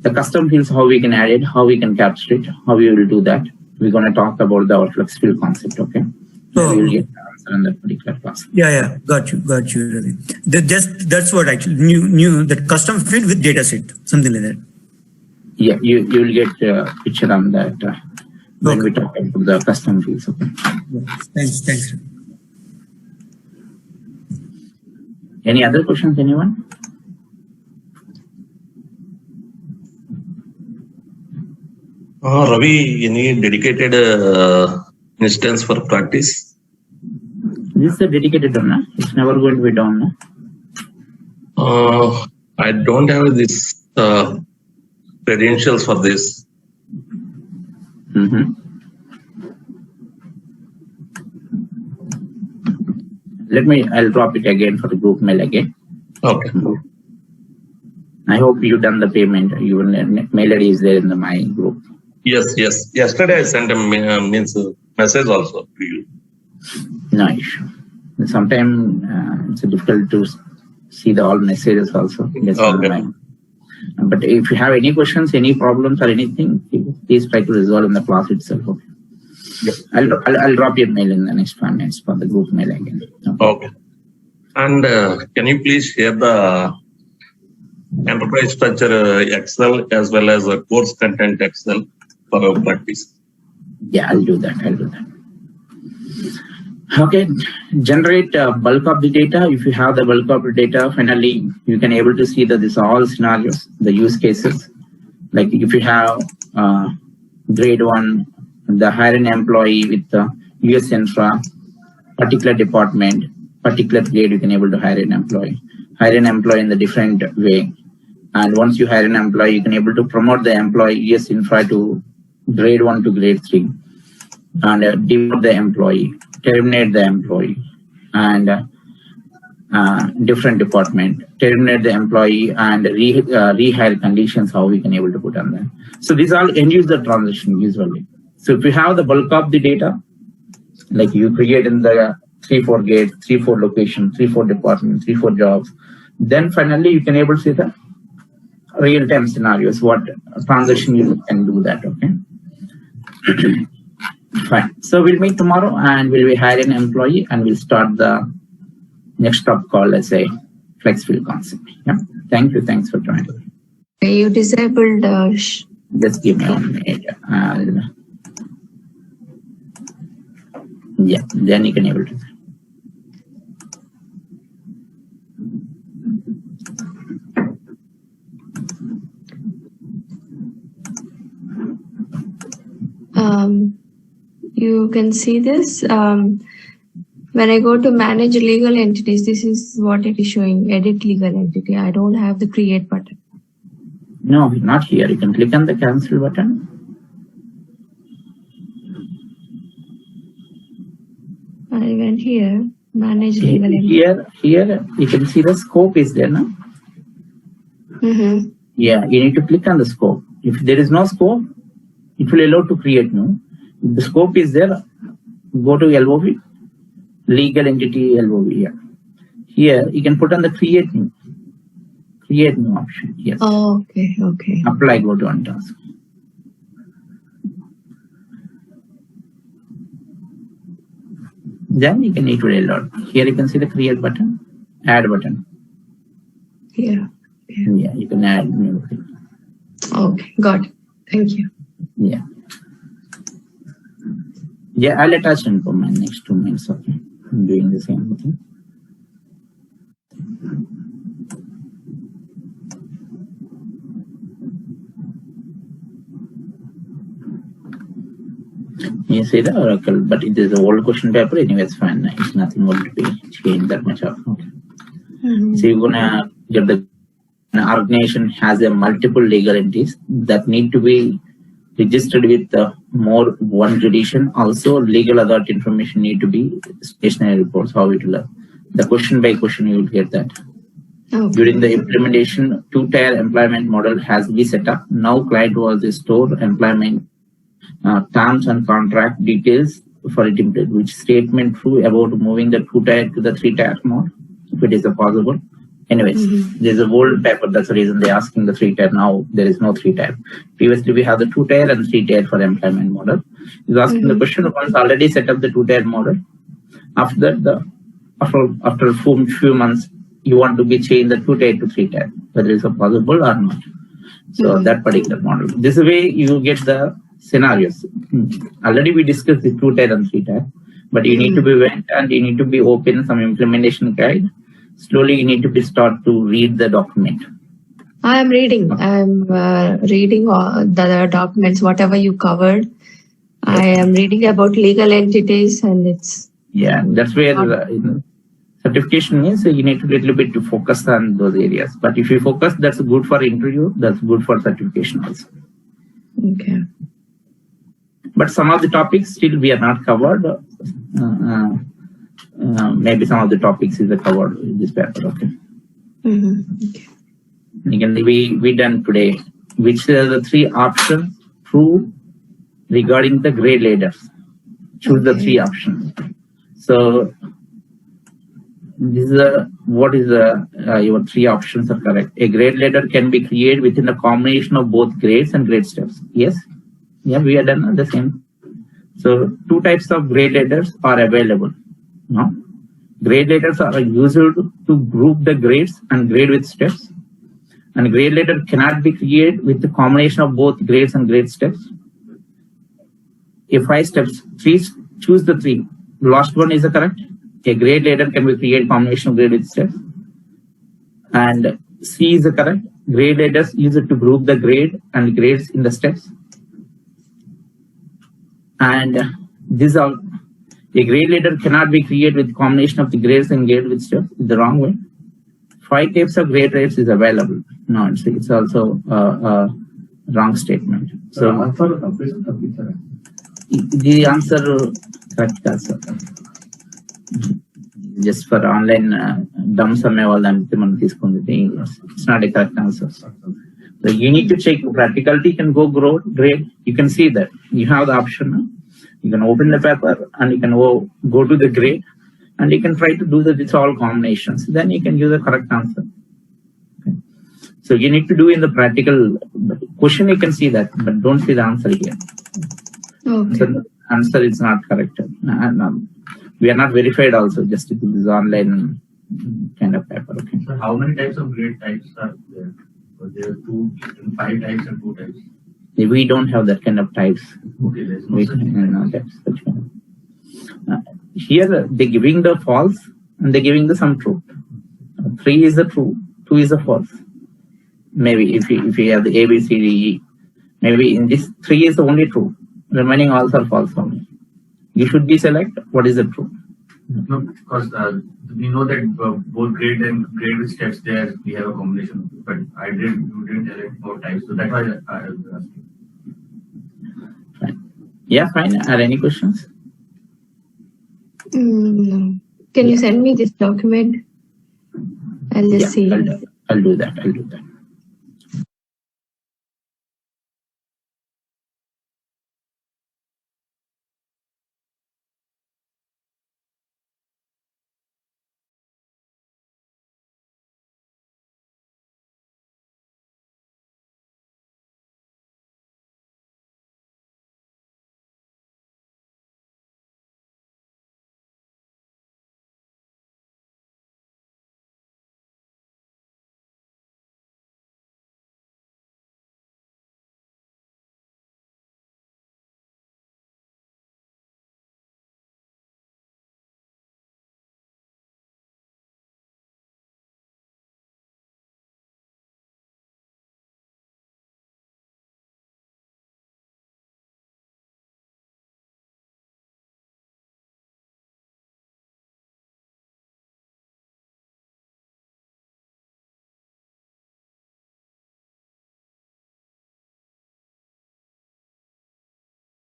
the custom fields, how we can add it, how we can capture it, how we will do that. We're going to talk about our flex field concept, okay? So we will get the answer in that particular class. Yeah, got you, Ravi. That's what actually new that custom field with data set, something like that. Yeah, you will get a picture on that when we talk about the custom fields, okay? Thanks. Any other questions, anyone? Ravi, any dedicated instance for practice? This is a dedicated one, no? It's never going to be done, no? I don't have this credentials for this. I'll drop it again for the group mail again. Okay. I hope you've done the payment. Your mail ID is there in my group. Yes. Yesterday I sent a message also to you. No issue. Sometimes it's difficult to see all messages also. Okay. But if you have any questions, any problems or anything, please try to resolve in the class itself. Okay. Yep. I'll drop your mail in the next 5 minutes for the group mail again. Okay. And can you please share the enterprise structure Excel as well as course content Excel for our practice? Yeah, I'll do that. Okay, generate bulk of the data. If you have the bulk of the data, finally you can able to see that this all scenarios, the use cases. Like if you have grade 1, the hiring employee with the US Infra, particular department, particular grade, you can able to hire an employee in the different way. And once you hire an employee, you can able to promote the employee US Infra to grade 1 to grade 3, and demote the employee, terminate the employee, and different department, terminate the employee, and rehire conditions, how we can able to put on that. So these are end user transition usually. So if you have the bulk of the data, like you create in the 3-4 gates, 3-4 location, 3-4 departments, 3-4 jobs, then finally you can able to see the real-time scenarios, what transition you can do that, okay? Fine. So we'll meet tomorrow and we'll be hiring an employee and we'll start the next stop call, let's say, flex field concept. Yeah. Thank you. Thanks for joining. You disabled. Just give me 1 minute. Yeah, then you can able to. You can see this. When I go to manage legal entities, this is what it is showing, edit legal entity. I don't have the create button. No, not here. You can click on the cancel button. I went here, manage legal entity. Here you can see the scope is there, no? Yeah, you need to click on the scope. If there is no scope, it will allow to create new. If the scope is there, go to LOV, legal entity LOV here. Here you can put on the create new option. Yes. Oh, okay. Apply, go to on task. Then you can need to reload. Here you can see the create button, add button. Yeah. Yeah, you can add new thing. Okay, got it. Thank you. Yeah. Yeah, I'll attach info my next 2 minutes. Okay. I'm doing the same thing. You see the Oracle, but it is an old question paper anyway, it's fine. It's nothing going to be changed that much. Okay. So you're gonna get the an organization has a multiple legal entities that need to be registered with more one jurisdiction. Also, legal authority information need to be stationary reports. How it will the question by question you will get that. Okay. During the implementation, two-tier employment model has been set up. Now, client was to store employment terms and contract details for it, which statement true about moving the two-tier to the three-tier mode, if it is possible. Anyways, there's a old paper. That's the reason they're asking the three-tier. Now there is no three-tier. Previously, we have the two-tier and three-tier for employment model. He's asking the question once already set up the two-tier model. After that, after a few months, you want to be changed the two-tier to three-tier, whether it's possible or not. So that particular model. This way you get the scenarios. Already we discussed the two-tier and three-tier, but you need to be went and you need to be open some implementation guide. Slowly you need to be start to read the document. I am reading. I am reading all the documents, whatever you covered. I am reading about legal entities, and it's that's where certification means you need to little bit to focus on those areas. But if you focus, that's good for interview. That's good for certification also. okay. But some of the topics still we are not covered. Maybe some of the topics is covered in this paper. Okay. Okay. Again, we done today. Which are the three options true regarding the grade ladders? Choose the three options. So this is what is your three options are correct. A grade ladder can be created within a combination of both grades and grade steps. Yes. Yeah, we are done the same. So two types of grade ladders are available. No? Grade ladders are used to group the grades and grade with steps. And grade ladder cannot be created with the combination of both grades and grade steps. If 5 steps, choose the 3. The last one is the correct. A grade ladder can be created combination of grade with steps. And C is the correct. Grade ladders use it to group the grade and grades in the steps. And these are a grade ladder cannot be created with combination of the grades and grade with steps. It's the wrong way. 5 types of grade rates is available. No, it's also a wrong statement. So the answer correct answer. Just for online dumb sum it's not a correct answer. So you need to check practicality. You can go grade. You can see that you have the option. You can open the paper and you can go to the grade and you can try to do this all combinations. Then you can use the correct answer. Okay. So you need to do in the practical question. You can see that, but don't see the answer here. Okay. So the answer is not correct. And, we are not verified also. Just it is online kind of paper. Okay. So how many types of grade types are there? So there are 5 types and 2 types. We don't have that kind of types. Okay, there's no such thing. Here they're giving the false and they're giving the some true. 3 is the true, 2 is the false. Maybe if you have the A, B, C, D, E, maybe in this 3 is the only true. Remaining all are false only. You should be select what is the true. No, because we know that both grade and grade with steps there we have a combination, but you didn't tell it about types, so that's why I was asking. Fine. Yeah, fine. Are any questions? No. Can you send me this document? I'll just see. I'll do that.